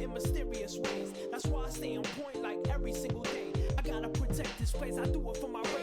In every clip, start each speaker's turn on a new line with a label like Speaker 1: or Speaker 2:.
Speaker 1: in mysterious ways. That's why I stay on point like every single day. I gotta protect this place, I do it for my race.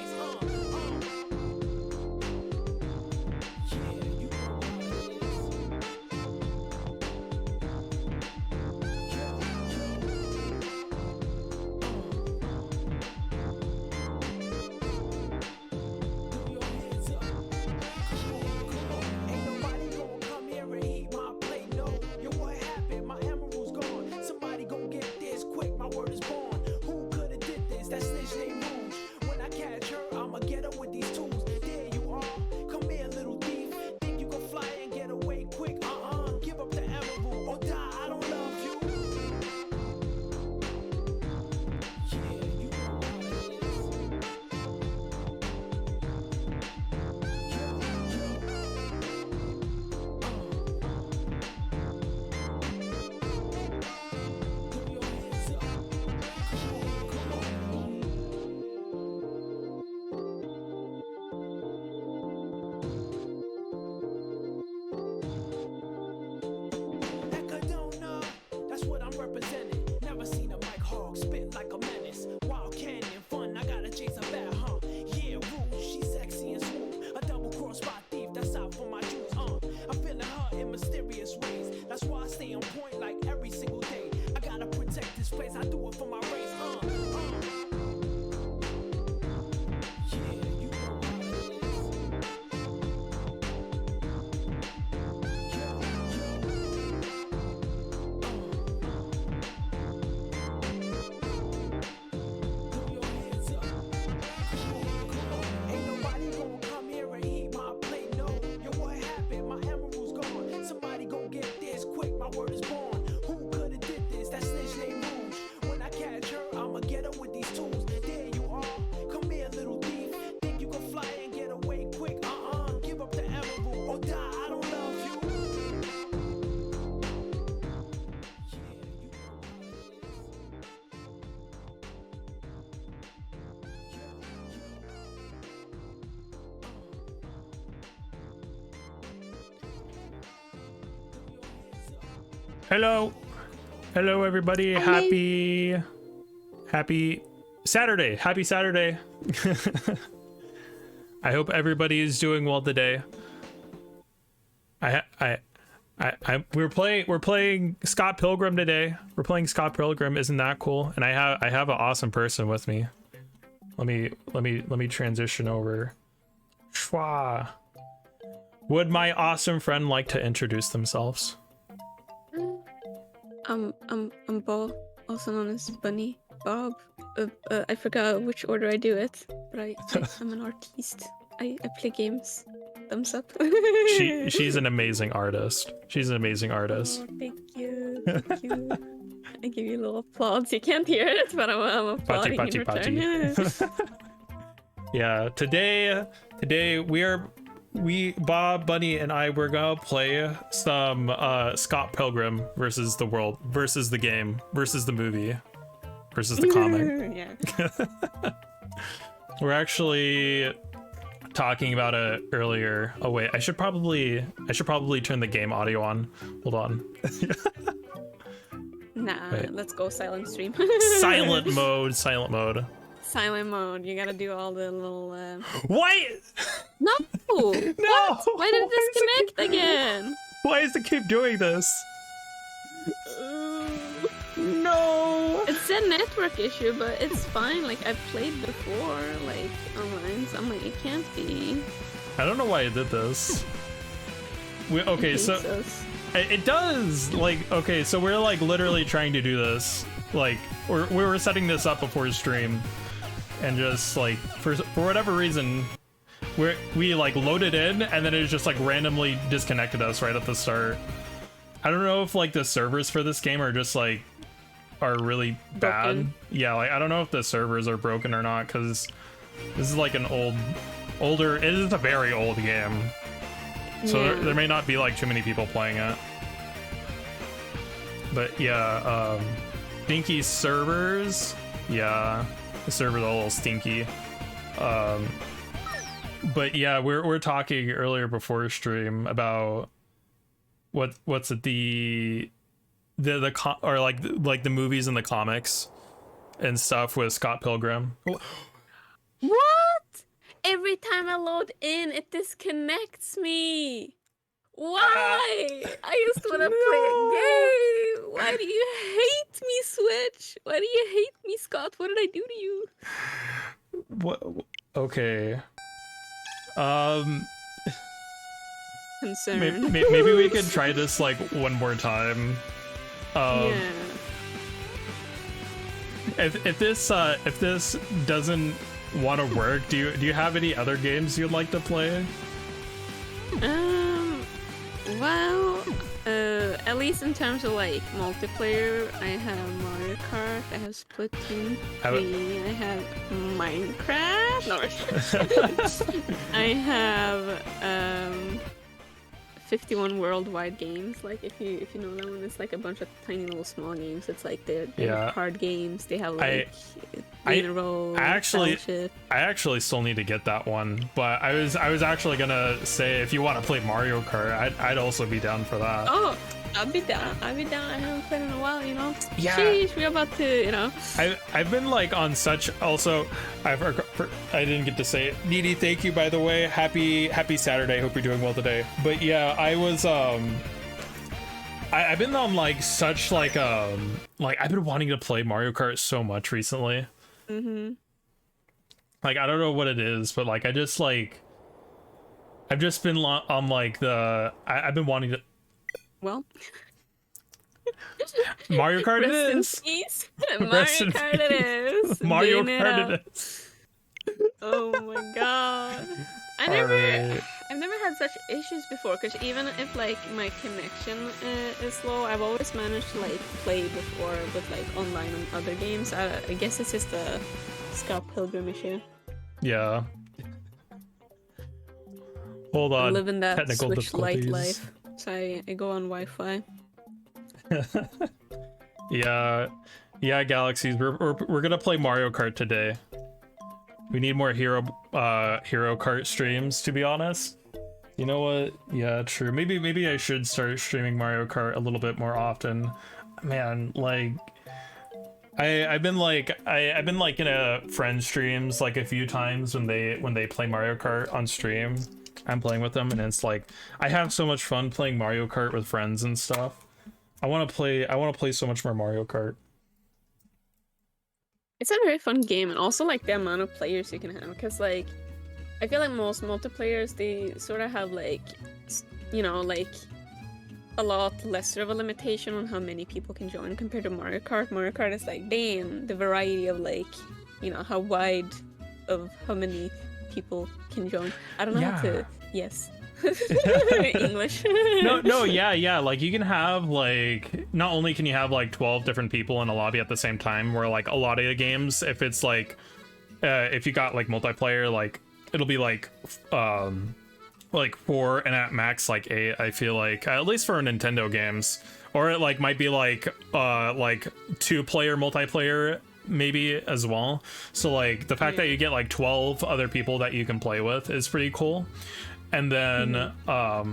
Speaker 1: Never seen a mic hog spit like a menace. Wild canyon fun, I gotta chase a bad hump. Yeah, rude, she's sexy and smooth. A double cross spot thief, that's out for my juice. I'm feeling her in mysterious ways. That's why I stay on point like every single day. I gotta protect this place, I do it for my race.
Speaker 2: Hello everybody. Happy Saturday. Happy Saturday. I hope everybody is doing well today. We're playing Scott Pilgrim today. We're playing Scott Pilgrim. Isn't that cool? And I have an awesome person with me. Let me transition over. Schwa. Would my awesome friend like to introduce themselves?
Speaker 3: I'm Bo, also known as Bunny, Bob. I forgot which order I do it, but I'm an artiste. I play games. Thumbs up.
Speaker 2: She's an amazing artist. She's an amazing artist.
Speaker 3: Oh, thank you. Thank you. I give you a little applause. You can't hear it, but I'm applauding in return.
Speaker 2: Yeah, today we BAWbunny and I, we're gonna play some Scott Pilgrim versus the world, versus the game, versus the movie, versus the comic.
Speaker 3: Yeah.
Speaker 2: We're actually talking about it earlier. Oh wait, I should probably turn the game audio on. Hold on.
Speaker 3: Nah, wait. Let's go silent stream.
Speaker 2: Silent mode.
Speaker 3: Silent mode. You gotta do all the little.
Speaker 2: What?
Speaker 3: No.
Speaker 2: No.
Speaker 3: What? Why did it disconnect again?
Speaker 2: Why does it keep doing this? No.
Speaker 3: It's a network issue, but it's fine. Like I've played before, like online. So I'm like, it can't be.
Speaker 2: I don't know why it did this. Okay, so it does. Like, okay, so we're like literally trying to do this. Like, we were setting this up before stream. And just like for whatever reason, we like loaded in and then it just like randomly disconnected us right at the start. I don't know if like the servers for this game are just like really bad. Broken. Yeah, like I don't know if the servers are broken or not, because this is like an older. It is a very old game, so yeah. there may not be like too many people playing it. But yeah, stinky servers. Yeah. The server's a little stinky. But yeah, we're talking earlier before stream about what's it, the or like the movies and the comics and stuff with Scott Pilgrim.
Speaker 3: What? Every time I load in, it disconnects me. Why? I just want to play a game. Why do you hate me, Switch? Why do you hate me, Scott? What did I do to you?
Speaker 2: What? Okay.
Speaker 3: Concern.
Speaker 2: Maybe we could try this like one more time.
Speaker 3: Yeah.
Speaker 2: If this doesn't want to work, do you have any other games you'd like to play?
Speaker 3: Well, at least in terms of like multiplayer, I have Mario Kart, I have Splatoon 3, I have Minecraft, no, I have 51 worldwide games. Like if you know that one, it's like a bunch of tiny little small games. It's like they're card games. They have like
Speaker 2: I actually still need to get that one, but I was actually gonna say if you want to play Mario Kart, I'd also be down for that.
Speaker 3: Oh, I'll be down. I haven't played in a while, you know.
Speaker 2: Yeah.
Speaker 3: Sheesh, we're about to, you know.
Speaker 2: I've been like on such. Also, I didn't get to say it. Needy, thank you, by the way. Happy Saturday. Hope you're doing well today. But yeah, I was I've been on like such like I've been wanting to play Mario Kart so much recently.
Speaker 3: Mm-hmm.
Speaker 2: Like I don't know what it is, but like I've just been on like I've been wanting to.
Speaker 3: Well,
Speaker 2: Mario Kart it
Speaker 3: is. Mario Kart it is.
Speaker 2: Mario Kart it is.
Speaker 3: Oh my god. I've never had such issues before, because even if like my connection is slow, I've always managed to like play before with like online on other games. I guess it's just a Scott Pilgrim issue.
Speaker 2: Yeah. Hold on.
Speaker 3: I'm living that
Speaker 2: Technical
Speaker 3: Switch Lite
Speaker 2: difficulties.
Speaker 3: life. So I go on Wi-Fi.
Speaker 2: Yeah, Galaxies. We're gonna play Mario Kart today. We need more Hero Kart streams, to be honest. You know what? Yeah, true. Maybe I should start streaming Mario Kart a little bit more often. Man, like I've been like in a friend streams like a few times when they play Mario Kart on stream. I'm playing with them, and it's like I have so much fun playing Mario Kart with friends and stuff. I want to play so much more Mario Kart.
Speaker 3: It's a very fun game, and also like the amount of players you can have, because like I feel like most multiplayers, they sort of have like, you know, like a lot lesser of a limitation on how many people can join compared to Mario Kart. Mario Kart is like, damn, the variety of like, you know, how wide of how many people can join. I don't know how to. Yes. English.
Speaker 2: no, yeah. Like you can have like, not only can you have like 12 different people in a lobby at the same time, where like a lot of the games, if it's like, if you got like multiplayer, like it'll be like 4 and at max like 8. I feel like at least for Nintendo games, or it like might be like 2-player multiplayer maybe as well. So like the fact that you get like 12 other people that you can play with is pretty cool. And then not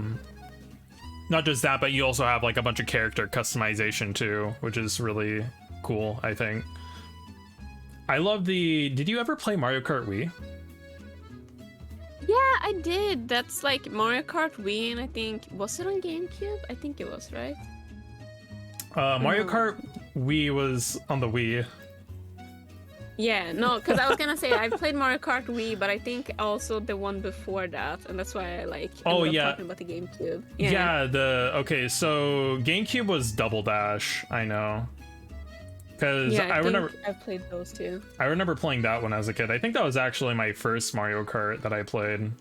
Speaker 2: just that, but you also have like a bunch of character customization too, which is really cool, I think. I love did you ever play Mario Kart Wii?
Speaker 3: Yeah, I did. That's like Mario Kart Wii, and I think, was it on GameCube? I think it was, right?
Speaker 2: Mario Kart Wii was on the Wii.
Speaker 3: Yeah, no, because I was gonna say I played Mario Kart Wii, but I think also the one before that, and that's why I like talking about the GameCube.
Speaker 2: Okay, so GameCube was Double Dash, I know. Because I remember
Speaker 3: I've played those too.
Speaker 2: I remember playing that one as a kid. I think that was actually my first Mario Kart that I played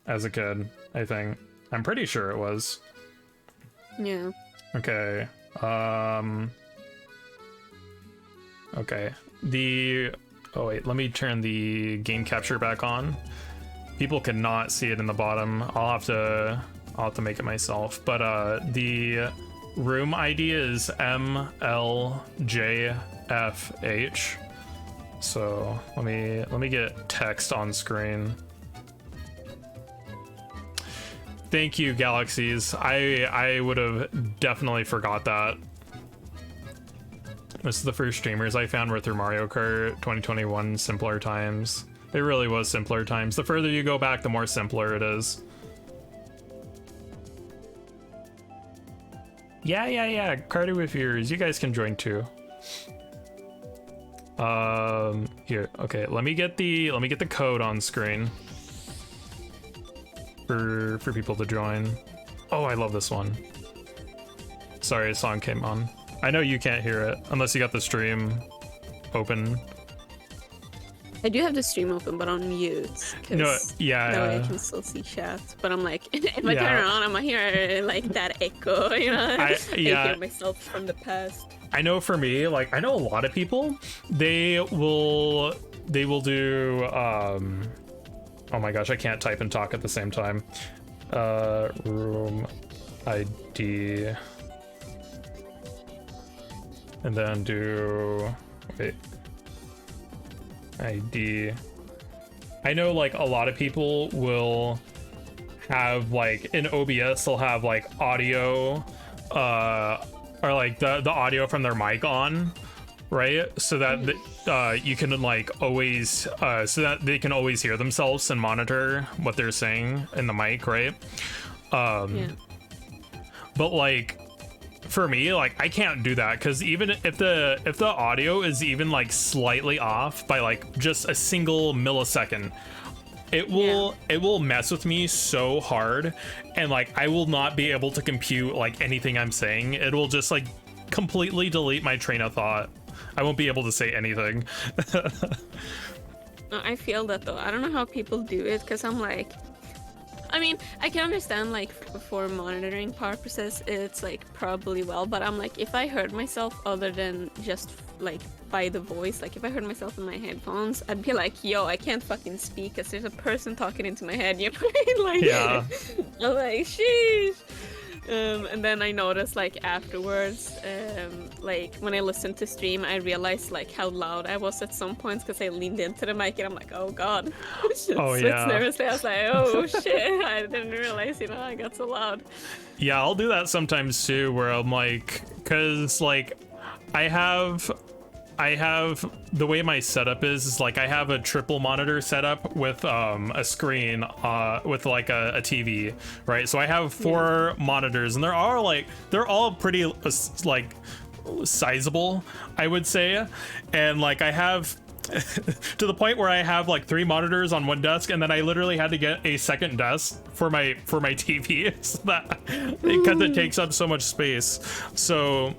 Speaker 2: as a kid, I think. I'm pretty sure it was.
Speaker 3: Yeah.
Speaker 2: Okay. Okay. Oh wait, let me turn the game capture back on. People cannot see it in the bottom. I'll have to make it myself. But the room ID is MLJFH. So let me get text on screen. Thank you, Galaxies. I would have definitely forgot that. This is the first streamers I found were through Mario Kart 2021 simpler times. It really was simpler times. The further you go back, the more simpler it is. Yeah. Cardi with viewers, you guys can join too. Here, okay, let me get the code on screen for people to join. Oh, I love this one. Sorry, a song came on. I know you can't hear it unless you got the stream open.
Speaker 3: I do have the stream open, but on mute.
Speaker 2: No, yeah.
Speaker 3: That way I can still see chat. But I'm like, if I turn it on, I'm gonna hear like that echo, you know? I hear myself from the past.
Speaker 2: I know for me, like, I know a lot of people, they will do, oh my gosh, I can't type and talk at the same time. Room ID. And then do, wait. ID. I know like a lot of people will have like in OBS they'll have like audio or like the audio from their mic on, right? So that you can like always so that they can always hear themselves and monitor what they're saying in the mic, right? But like for me, like I can't do that because even if the audio is even like slightly off by like just a single millisecond, it will mess with me so hard, and like I will not be able to compute like anything I'm saying. It will just like completely delete my train of thought. I won't be able to say anything.
Speaker 3: No, I feel that though. I don't know how people do it because I'm like, I mean, I can understand like for monitoring purposes, it's like probably well, but I'm like, if I heard myself other than just like by the voice, like if I heard myself in my headphones, I'd be like, yo, I can't fucking speak because there's a person talking into my head, you know? Like,
Speaker 2: yeah.
Speaker 3: I'm like, sheesh. And then I noticed like afterwards, like when I listened to stream, I realized like how loud I was at some points because I leaned into the mic and I'm like, oh god.
Speaker 2: Oh yeah.
Speaker 3: Nervously, I was like, oh shit, I didn't realize, you know, I got so loud.
Speaker 2: Yeah, I'll do that sometimes too, where I'm like, cause like I have the way my setup is like I have a triple monitor setup with a screen with like a TV, right? So I have 4 monitors, and they're all pretty like sizable, I would say, and like I have to the point where I have like 3 monitors on one desk, and then I literally had to get a second desk for my TV so that because it takes up so much space. So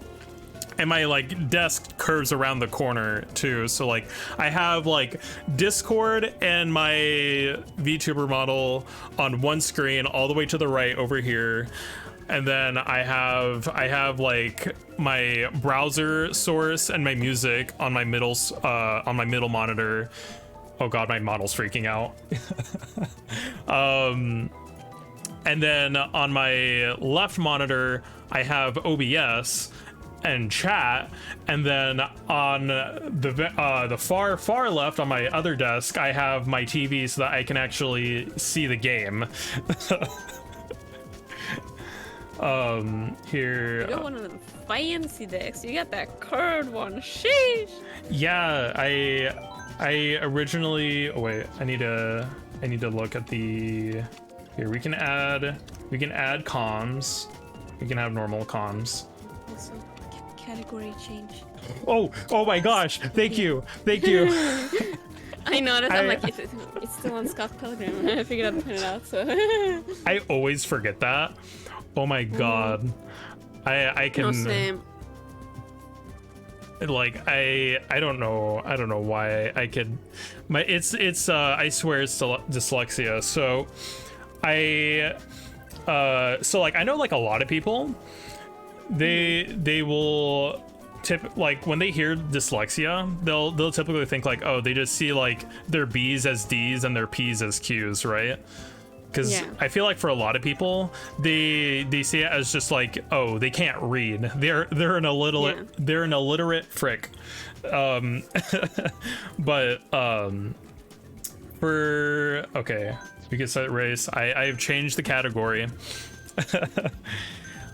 Speaker 2: and my like desk curves around the corner too, so like I have like Discord and my VTuber model on one screen all the way to the right over here, and then I have like my browser source and my music on my middle monitor. Oh god, my model's freaking out. And then on my left monitor I have OBS and chat, and then on the far left on my other desk I have my TV so that I can actually see the game. Here
Speaker 3: you got one of them fancy decks. You got that curved one. Sheesh.
Speaker 2: Yeah, I originally, oh wait, I need to look at the, here we can add comms, we can have normal comms.
Speaker 3: Also, category change.
Speaker 2: Oh my gosh, thank you.
Speaker 3: I noticed. I'm like, it's still on Scott Pilgrim. I figured out to print it out. So
Speaker 2: I always forget that. Oh my god. I can.
Speaker 3: No, same.
Speaker 2: Like I don't know why I could. It's I swear it's dyslexia. So like I know like a lot of people. They will like when they hear dyslexia, they'll typically think like, oh, they just see like their B's as D's and their P's as Q's, right? Because I feel like for a lot of people, they see it as just like, oh, they can't read. They're an illiterate frick. But for okay, we can set race. I've changed the category.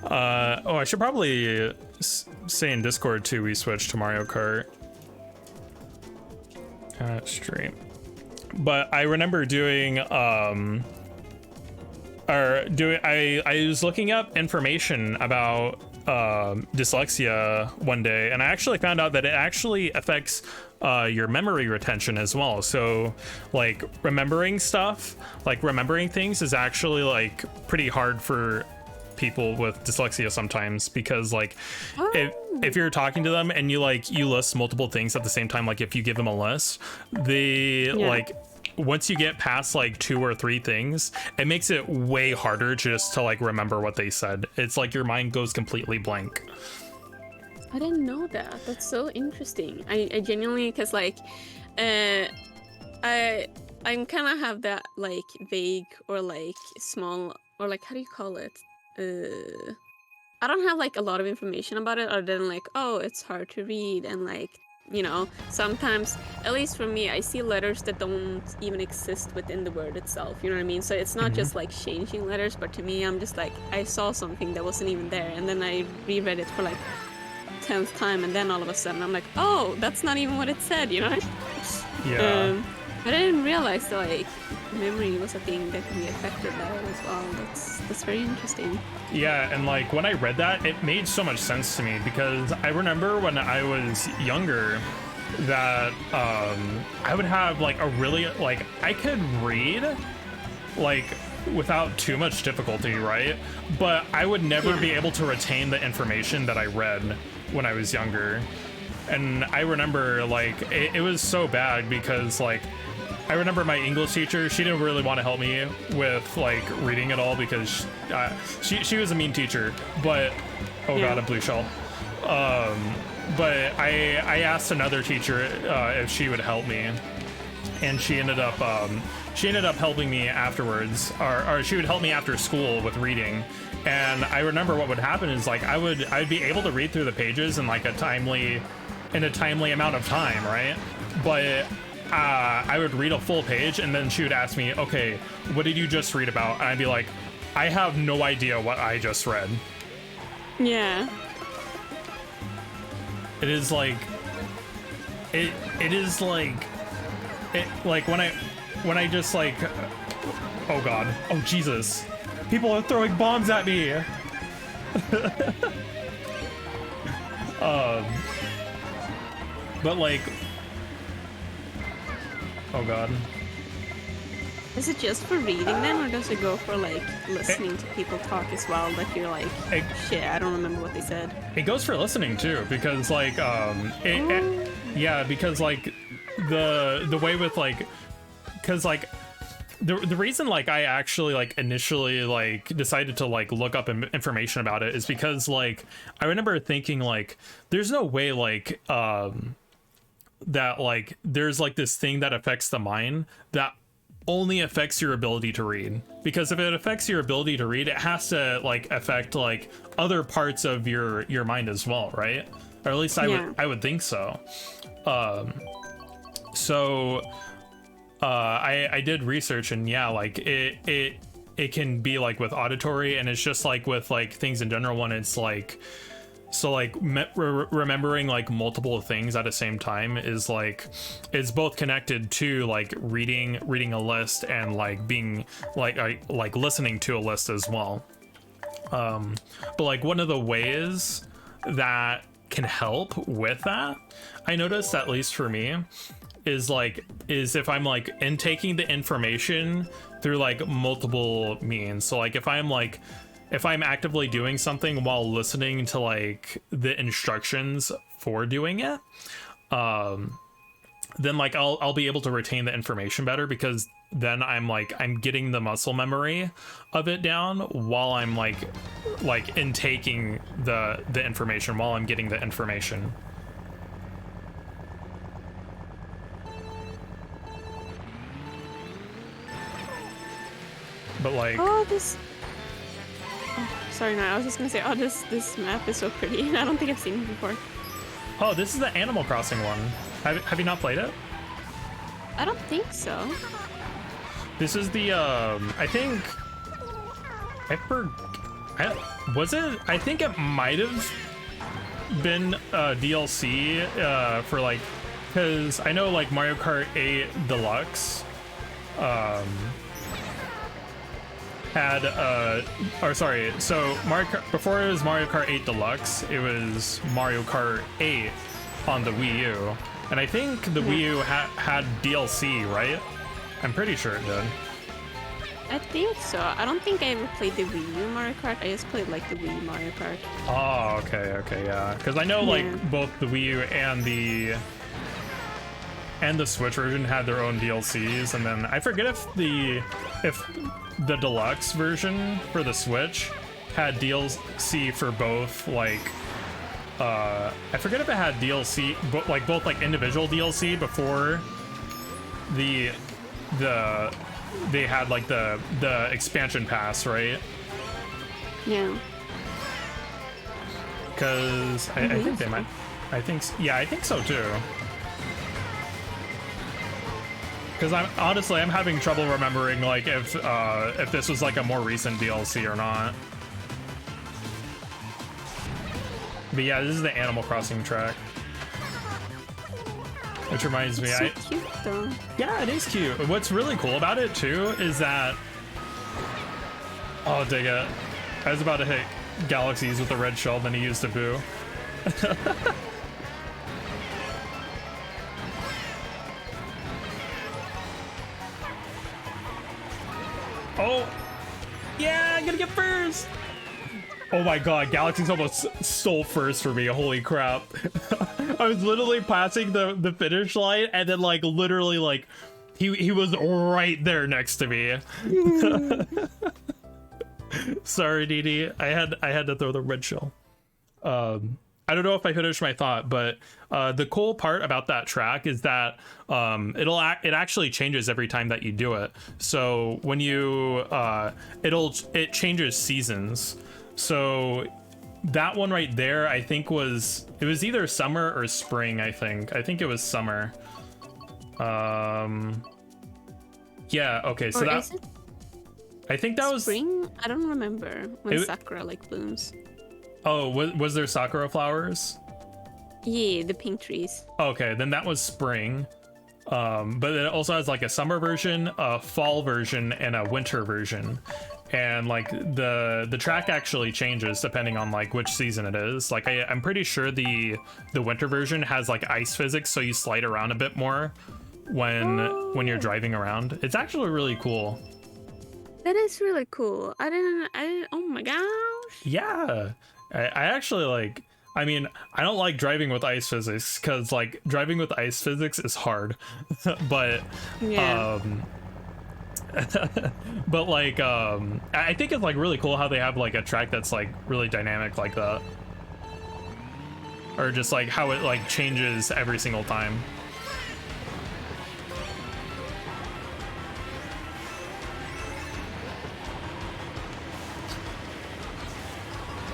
Speaker 2: I should probably say in Discord too, we switched to Mario Kart stream. But I remember doing I was looking up information about dyslexia one day, and I actually found out that it actually affects your memory retention as well. So like remembering things is actually like pretty hard for people with dyslexia sometimes, because like if you're talking to them and you list multiple things at the same time, like if you give them a list, like once you get past like 2 or 3 things, it makes it way harder just to like remember what they said. It's like your mind goes completely blank.
Speaker 3: I didn't know that. That's so interesting. I genuinely, because like I'm kind of have that like vague or like small, or like, how do you call it, I don't have like a lot of information about it, other than like, oh, it's hard to read, and like, you know, sometimes, at least for me, I see letters that don't even exist within the word itself, you know what I mean? So it's not just like changing letters, but to me, I'm just like, I saw something that wasn't even there, and then I reread it for like 10th time, and then all of a sudden I'm like, oh, that's not even what it said, you know?
Speaker 2: Yeah.
Speaker 3: But I didn't realize that like memory was a thing that can be affected by it as well. That's very interesting.
Speaker 2: Yeah, and like when I read that, it made so much sense to me, because I remember when I was younger that I would have like a really, like, I could read like without too much difficulty, right? But I would never be able to retain the information that I read when I was younger. And I remember like it was so bad, because like I remember my English teacher, she didn't really want to help me with like reading at all, because she was a mean teacher. But God, a blue shell. But I asked another teacher if she would help me, and she ended up helping me afterwards, or she would help me after school with reading. And I remember what would happen is like I'd be able to read through the pages in like a timely amount of time, right? But I would read a full page, and then she would ask me, okay, what did you just read about? And I'd be like, I have no idea what I just read.
Speaker 3: Yeah.
Speaker 2: It is like it is like it, like when I just like, oh God, oh Jesus, people are throwing bombs at me. But like, oh God.
Speaker 3: Is it just for reading then, or does it go for like listening to people talk as well? Like you're like, shit, I don't remember what they said.
Speaker 2: It goes for listening too, because like yeah, because like the way with like, because like the reason like I actually like initially like decided to like look up information about it is because like I remember thinking like there's no way like that like there's like this thing that affects the mind that only affects your ability to read, because if it affects your ability to read, it has to like affect like other parts of your mind as well, right? Or at least I would think so. I did research, and yeah, like it can be like with auditory, and it's just like with like things in general when it's like, so like remembering like multiple things at the same time is like, it's both connected to like reading a list and like being like listening to a list as well. But like one of the ways that can help with that, I noticed, at least for me, is if I'm like intaking the information through like multiple means. So like if I'm actively doing something while listening to like the instructions for doing it, then like I'll be able to retain the information better, because then I'm getting the muscle memory of it down while I'm like intaking the information, while I'm getting the information. But like,
Speaker 3: Sorry, no, I was just gonna say, this map is so pretty. I don't think I've seen it before.
Speaker 2: Oh, this is the Animal Crossing one. Have you not played it?
Speaker 3: I don't think so.
Speaker 2: This is the, I think, Was it? I think it might have been DLC for like, because I know like Mario Kart 8 Deluxe had or sorry, so before it was Mario Kart 8 Deluxe, it was Mario Kart 8 on the Wii U, and I think the Wii U had DLC, right? I'm pretty sure it did.
Speaker 3: I think so. I don't think I ever played the Wii U Mario Kart. I just played like the Wii Mario Kart.
Speaker 2: Oh, okay, yeah. Because I know like both the Wii U and the Switch version had their own DLCs, and then I forget if the deluxe version for the Switch had DLC for both, like I forget if it had DLC, but like both like individual DLC before they had like the expansion pass, right?
Speaker 3: Yeah.
Speaker 2: Because I think they might. I think so too. Because I'm having trouble remembering like if this was like a more recent DLC or not. But yeah, this is the Animal Crossing track. Which reminds me,
Speaker 3: It's so cute though.
Speaker 2: Yeah, it is cute. What's really cool about it too is that, oh, dig it. I was about to hit Galaxies with a red shell, then he used a boo. Oh, yeah, I'm gonna get first. Oh my god, Galaxy's almost stole first for me. Holy crap. I was literally passing the finish line, and then like literally like he was right there next to me. Sorry, Dee. I had to throw the red shell. I don't know if I finished my thought, but the cool part about that track is that it actually changes every time that you do it. So when you it changes seasons. So that one right there, I think it was either summer or spring. I think it was summer. Yeah. Okay. So that I think that was
Speaker 3: spring. I don't remember when sakura like blooms.
Speaker 2: Oh, was there sakura flowers?
Speaker 3: Yeah, the pink trees.
Speaker 2: Okay, then that was spring. But it also has like a summer version, a fall version, and a winter version. And like the track actually changes depending on like which season it is. Like I'm pretty sure the winter version has like ice physics, so you slide around a bit more when you're driving around. It's actually really cool.
Speaker 3: That is really cool. I didn't. Oh my gosh.
Speaker 2: Yeah. I actually like, I mean, I don't like driving with ice physics because like driving with ice physics is hard, but
Speaker 3: yeah.
Speaker 2: But like I think it's like really cool how they have like a track that's like really dynamic like that, or just like how it like changes every single time.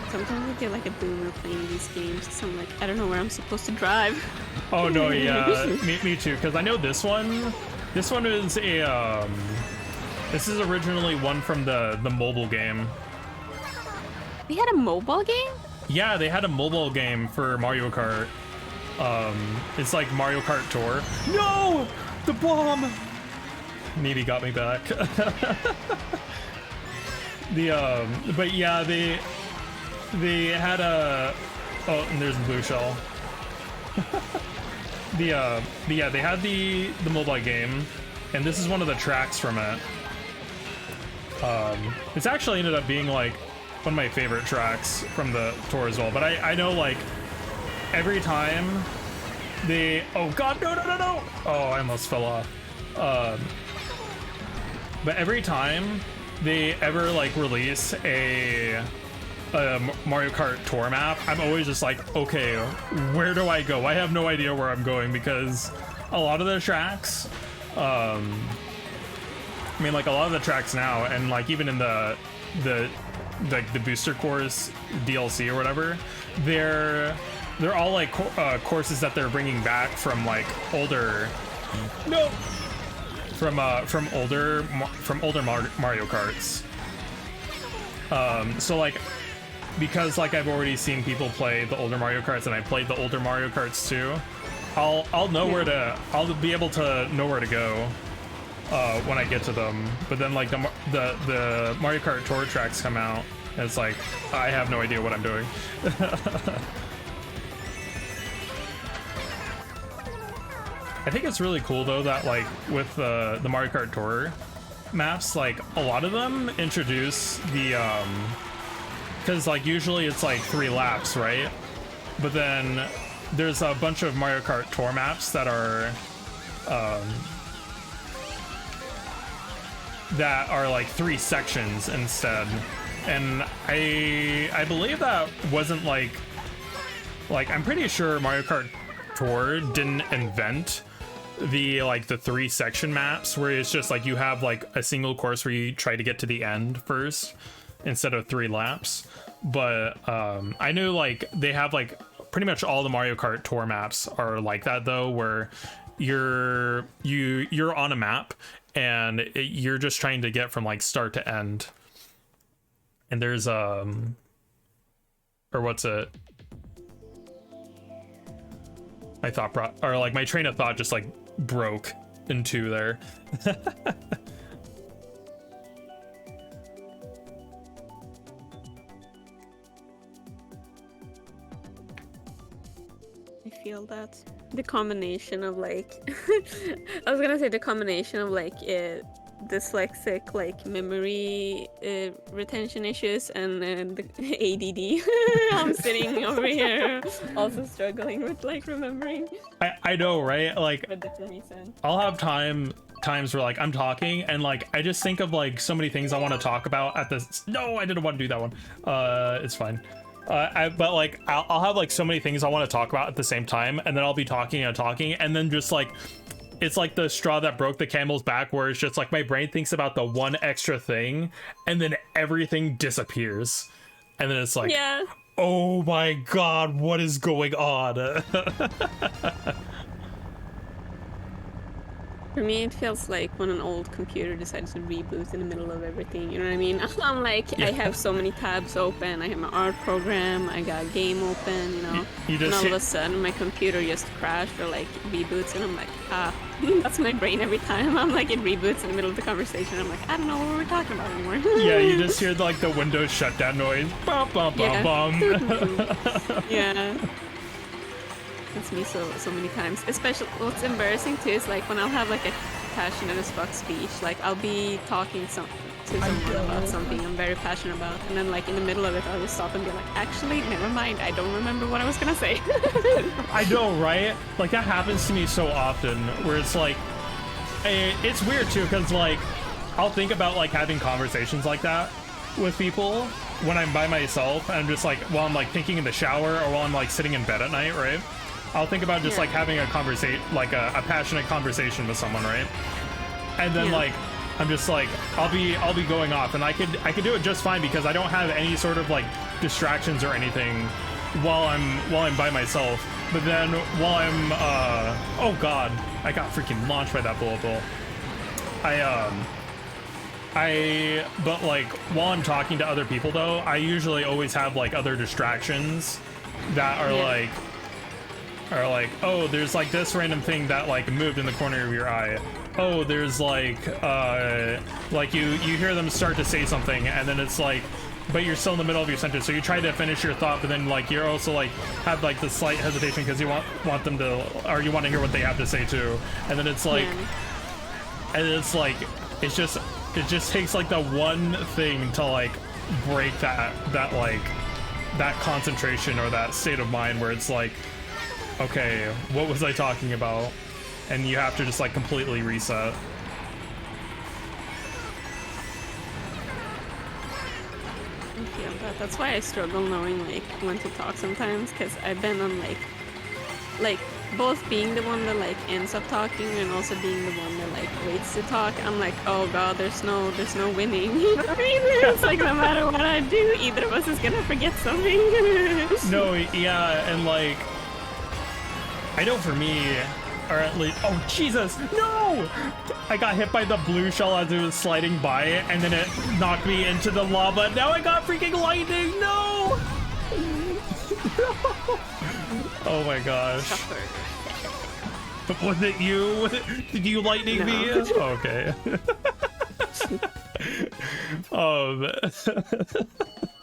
Speaker 3: Sometimes I feel like a boomer playing these games. So I'm like, I don't know where I'm supposed to drive.
Speaker 2: Oh no, yeah, me too. Because I know this one is a this is originally one from the mobile game.
Speaker 3: They had a mobile game?
Speaker 2: Yeah, they had a mobile game for Mario Kart. It's like Mario Kart Tour. No, the bomb. Needy got me back. But yeah, they had a, oh, and there's the blue shell. Yeah, they had the mobile game, and this is one of the tracks from it. It's actually ended up being like one of my favorite tracks from the tour as well. But I know like every time oh god, no. Oh, I almost fell off. But every time they ever like release a Mario Kart Tour map, I'm always just like, okay, where do I go? I have no idea where I'm going, because a lot of the tracks, I mean, like a lot of the tracks now, and like even in the booster course DLC or whatever, they're all like courses that they're bringing back from like older, from older Mario Karts. So like, because like I've already seen people play the older Mario Karts and I played the older Mario Karts too, I'll know where to, I'll be able to know where to go when I get to them. But then like the Mario Kart Tour tracks come out and it's like I have no idea what I'm doing. I think it's really cool though that like with the Mario Kart Tour maps, like a lot of them introduce the because like usually it's like 3 laps, right? But then there's a bunch of Mario Kart Tour maps that are like 3 sections instead, and I believe that wasn't like I'm pretty sure Mario Kart Tour didn't invent the 3 section maps where it's just like you have like a single course where you try to get to the end first instead of 3 laps. But I know like they have like pretty much all the Mario Kart Tour maps are like that though, where you're on a map and you're just trying to get from like start to end. And there's or what's it? My thought or like my train of thought just like broke in 2 there.
Speaker 3: I feel that the combination of like I was gonna say the combination of like dyslexic like memory retention issues and the ADD. I'm sitting over here also struggling with like remembering.
Speaker 2: I know, right? Like
Speaker 3: For different reasons.
Speaker 2: I'll have times where like I'm talking and like I just think of like so many things I want to talk about at this. No, I didn't want to do that one. It's fine. But like I'll have like so many things I want to talk about at the same time, and then I'll be talking and then just like it's like the straw that broke the camel's back, where it's just like my brain thinks about the one extra thing and then everything disappears, and then it's like,
Speaker 3: yeah,
Speaker 2: oh my god, what is going on?
Speaker 3: For me, it feels like when an old computer decides to reboot in the middle of everything, you know what I mean? I'm like, I have so many tabs open, I have my art program, I got a game open, you know?
Speaker 2: You just
Speaker 3: and all of a sudden, my computer just crashed or like reboots, and I'm like, that's my brain every time. I'm like, it reboots in the middle of the conversation, I'm like, I don't know what we're talking about anymore.
Speaker 2: Yeah, you just hear like the Windows shutdown noise. Bum, bum, bum, bum.
Speaker 3: Yeah. It's me so many times. Especially what's embarrassing too is like when I'll have like a passionate as fuck speech, like I'll be talking to someone about something I'm very passionate about, and then like in the middle of it I'll just stop and be like, actually never mind, I don't remember what I was gonna say.
Speaker 2: I know, right? Like that happens to me so often where it's like it's weird too, because like I'll think about like having conversations like that with people when I'm by myself, and I'm just like while I'm like thinking in the shower or while I'm like sitting in bed at night, right? I'll think about just like having a conversation, like a passionate conversation with someone, right? And then like I'm just like I'll be going off, and I could do it just fine because I don't have any sort of like distractions or anything while I'm by myself. But then while I'm oh god, I got freaking launched by that bullet bill. But like while I'm talking to other people though, I usually always have like other distractions that are like, oh, there's like this random thing that like moved in the corner of your eye. Oh, there's like you hear them start to say something, and then it's like, but you're still in the middle of your sentence, so you try to finish your thought, but then like you're also like have like the slight hesitation because you want them to, or you want to hear what they have to say too, and then it's like, and it's like it just takes like the one thing to like break that concentration or that state of mind where it's like, okay, what was I talking about? And you have to just like completely reset.
Speaker 3: I feel that. That's why I struggle knowing like when to talk sometimes, because I've been on like both being the one that like ends up talking and also being the one that like waits to talk. I'm like, oh god, there's no winning. You know what I mean? It's like no matter what I do, either of us is gonna forget something.
Speaker 2: No, yeah, and like I know for me, Or at least, oh Jesus, no! I got hit by the blue shell as it was sliding by, and then it knocked me into the lava. Now I got freaking lightning, no! Oh my gosh. Was it you? Did you lightning me? Oh, okay.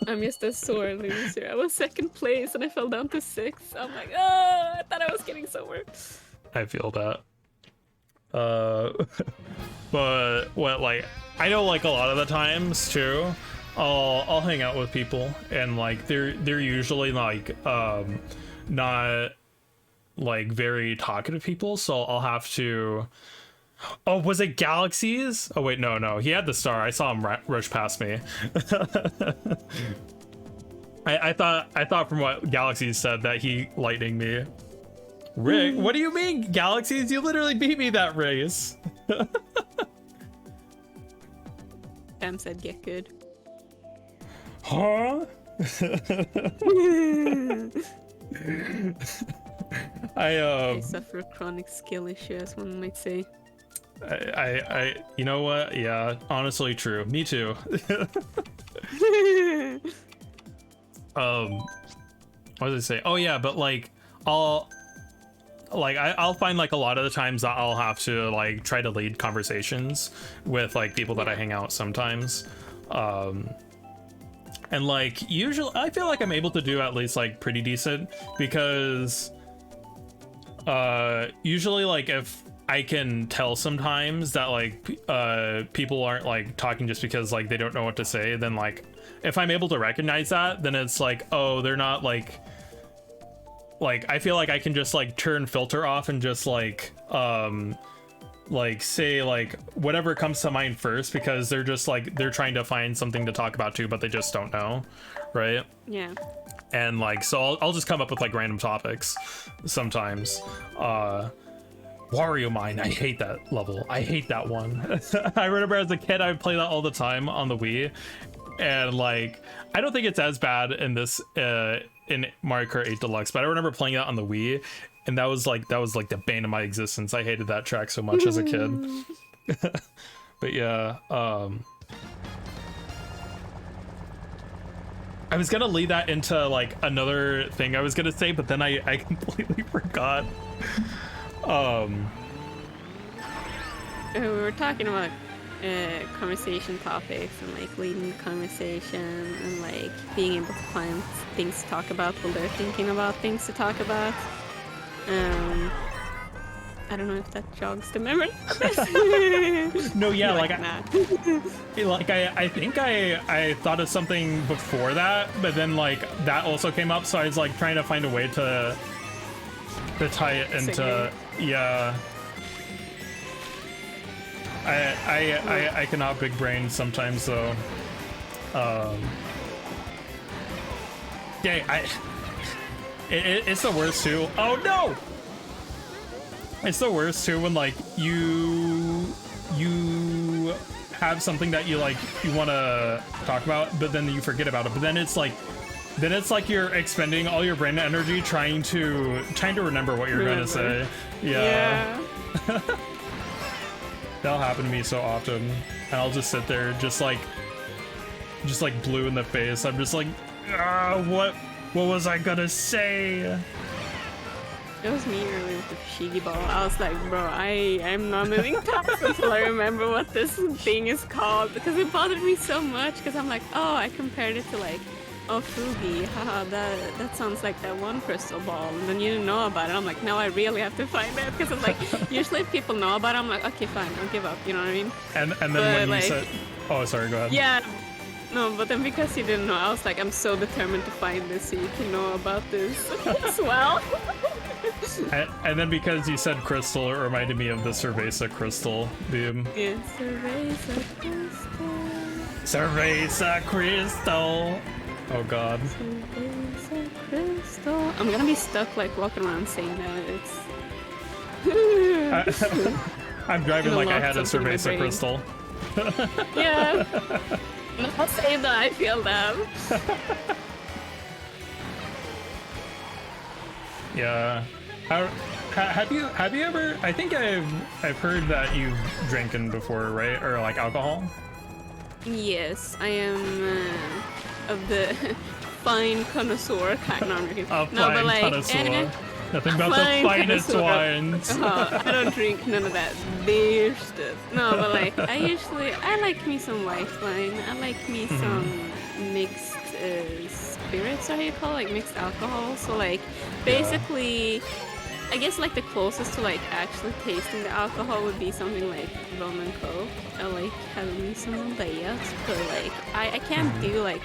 Speaker 3: I'm just a sore loser. I was 2nd place and I fell down to 6th. I'm like, oh, I thought I was getting somewhere.
Speaker 2: I feel that. But what, like, I know, like, a lot of the times too, I'll hang out with people, and like they're usually like not like very talkative people, so I'll have to. Oh, was it Galaxies? Oh wait, no, he had the star. I saw him rush past me. I thought from what Galaxies said that he lightning me. Rick, what do you mean, Galaxies? You literally beat me that race.
Speaker 3: Sam said get good.
Speaker 2: Huh? I
Speaker 3: suffer chronic skill issue, as one might say.
Speaker 2: I you know what? Yeah, honestly true. Me too. What did I say? Oh yeah, but like I'll find like a lot of the times that I'll have to like try to lead conversations with like people that I hang out sometimes. And like usually I feel like I'm able to do at least like pretty decent, because usually like if I can tell sometimes that like people aren't like talking just because like they don't know what to say, then like if I'm able to recognize that, then it's like, oh, they're not like I feel like I can just like turn filter off and just like say like whatever comes to mind first, because they're just like they're trying to find something to talk about too, but they just don't know, right?
Speaker 3: Yeah.
Speaker 2: And like so I'll just come up with like random topics sometimes. Wario Mine, I hate that level. I hate that one. I remember as a kid I would play that all the time on the Wii, and like I don't think it's as bad in this in Mario Kart 8 Deluxe, but I remember playing that on the Wii, and that was like the bane of my existence. I hated that track so much as a kid. But yeah, I was gonna lead that into like another thing I was gonna say, but then I completely forgot.
Speaker 3: We were talking about conversation topics and like leading the conversation and like being able to find things to talk about while they're thinking about things to talk about. I don't know if that jogs the memory.
Speaker 2: No, yeah,
Speaker 3: like
Speaker 2: I think I thought of something before that, but then like that also came up, so I was like trying to find a way to tie it into yeah. I cannot big brain sometimes though. Yeah, it's the worst too. Oh no! It's the worst too when like you have something that you want to talk about, but then you forget about it. But then it's like you're expending all your brain energy trying to remember what you're gonna say. Yeah. That'll happen to me so often, and I'll just sit there just like blue in the face. I'm just like, what was I gonna say?
Speaker 3: It was me earlier with the Shigi ball. I was like, bro, I'm not moving past until I remember what this thing is called, because it bothered me so much, because I'm like, oh, I compared it to like, oh, Fugi, haha, that sounds like that one crystal ball, and then you didn't know about it. I'm like, now I really have to find it, because it's like, usually if people know about it, I'm like, okay, fine, I'll give up, you know what I mean?
Speaker 2: And then when like, you said, oh, sorry, go ahead.
Speaker 3: Yeah, no, but then because you didn't know, I was like, I'm so determined to find this so you can know about this as well.
Speaker 2: And then because you said crystal, it reminded me of the Cerveza crystal beam.
Speaker 3: Yeah, Cerveza crystal.
Speaker 2: Cerveza crystal. Oh god.
Speaker 3: Cerveza crystal. I'm gonna be stuck like walking around saying that. It's.
Speaker 2: I'm driving like I had a Cerveza crystal.
Speaker 3: Yeah. Not saying that, I feel them.
Speaker 2: Yeah. have you ever? I think I've heard that you've drinking before, right? Or like alcohol.
Speaker 3: Yes, I am of the fine connoisseur kind. No, I'm joking.
Speaker 2: A
Speaker 3: No, but
Speaker 2: fine
Speaker 3: like,
Speaker 2: connoisseur. Nothing but the
Speaker 3: fine
Speaker 2: finest
Speaker 3: connoisseur.
Speaker 2: wines.
Speaker 3: I don't drink none of that beer stuff. No, but like I like me some white wine. I like me some mixed spirits, how you call it, like mixed alcohol. So like basically, I guess like the closest to like actually tasting the alcohol would be something like rum and coke. I like having me some of that, but like I can't do like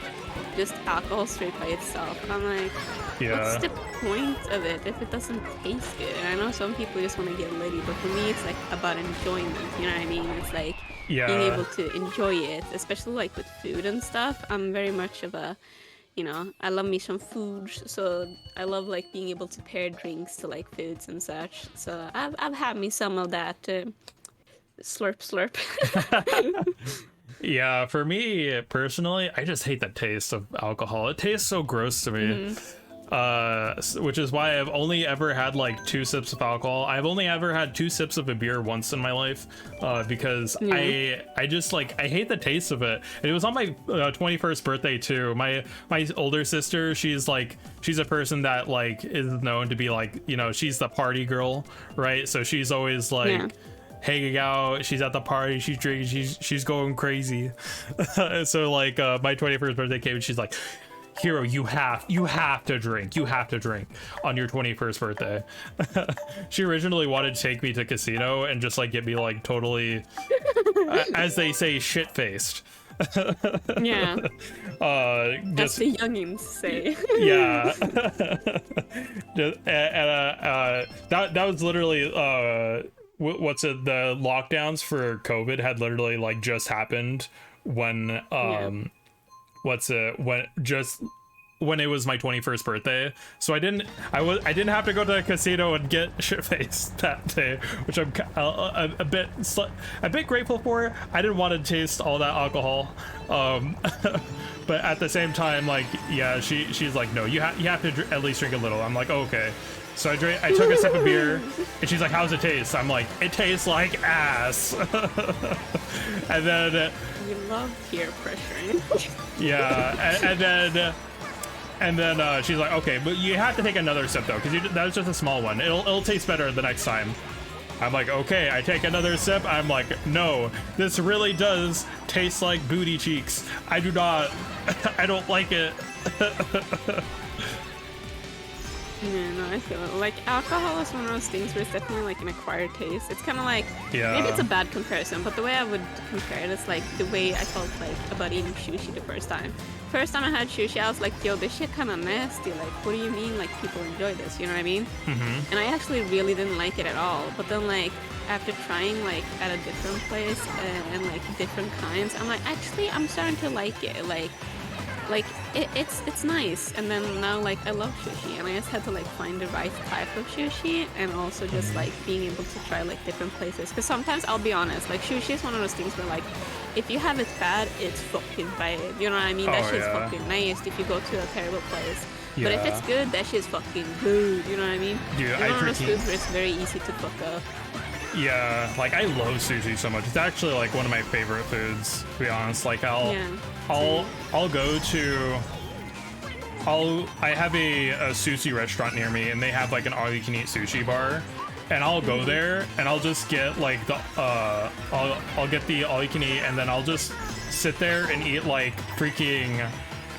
Speaker 3: just alcohol straight by itself. I'm like, what's the point of it if it doesn't taste good? And I know some people just want to get litty, but for me it's like about enjoyment, you know what I mean? It's like being able to enjoy it, especially like with food and stuff. I'm very much of a, you know, I love me some foods, so I love like being able to pair drinks to like foods and such. So I've had me some of that slurp slurp.
Speaker 2: Yeah, for me personally, I just hate the taste of alcohol. It tastes so gross to me. Which is why I've only ever had like 2 sips of alcohol. I've only ever had 2 sips of a beer once in my life, because I just like, I hate the taste of it. And it was on my 21st birthday too. My older sister, she's a person that like is known to be like, you know, she's the party girl, right? So she's always like hanging out, she's at the party, she's drinking, she's going crazy. So like my 21st birthday came and she's like, Hero, you have to drink on your 21st birthday. She originally wanted to take me to casino and just like get me like totally as they say, shit-faced.
Speaker 3: Yeah.
Speaker 2: Just,
Speaker 3: as the youngins say.
Speaker 2: Yeah. That was literally what's it, the lockdowns for COVID had literally like just happened when when it was my 21st birthday, so I didn't have to go to a casino and get shit-faced that day, which I'm a bit grateful for. I didn't want to taste all that alcohol, but at the same time, like, yeah, she's like, no, you have to at least drink a little. I'm like, oh, okay. So I took a sip of beer, and she's like, how's it taste? I'm like, it tastes like ass. And then
Speaker 3: you love peer pressuring.
Speaker 2: Yeah, and then she's like, okay, but you have to take another sip though, because that was just a small one. It'll taste better the next time. I'm like, okay, I take another sip. I'm like, no, this really does taste like booty cheeks. I don't like it.
Speaker 3: Yeah, no, I feel it. Like, alcohol is one of those things where it's definitely like an acquired taste. It's kind of like, maybe it's a bad comparison, but the way I would compare it is like the way I felt like about eating sushi the first time. First time I had sushi, I was like, yo, this shit kind of nasty. Like, what do you mean, like, people enjoy this? You know what I mean? And I actually really didn't like it at all. But then, like, after trying, like, at a different place and like, different kinds, I'm like, actually, I'm starting to like it. Like it's nice. And then now, like, I love sushi, and I just had to like find the right type of sushi, and also just like being able to try like different places, because sometimes, I'll be honest, like, sushi is one of those things where like if you have it bad, it's fucking bad, you know what I mean? That shit's fucking nice if you go to a terrible place, but if it's good, that shit's fucking good, you know what I mean? Dude, it's one of those foods where it's very easy to fuck up.
Speaker 2: Yeah, like, I love sushi so much. It's actually like one of my favorite foods, to be honest. Like, I have a sushi restaurant near me, and they have like an all-you-can-eat sushi bar, and I'll go there and I'll just get like the I'll get the all-you-can-eat, and then I'll just sit there and eat like freaking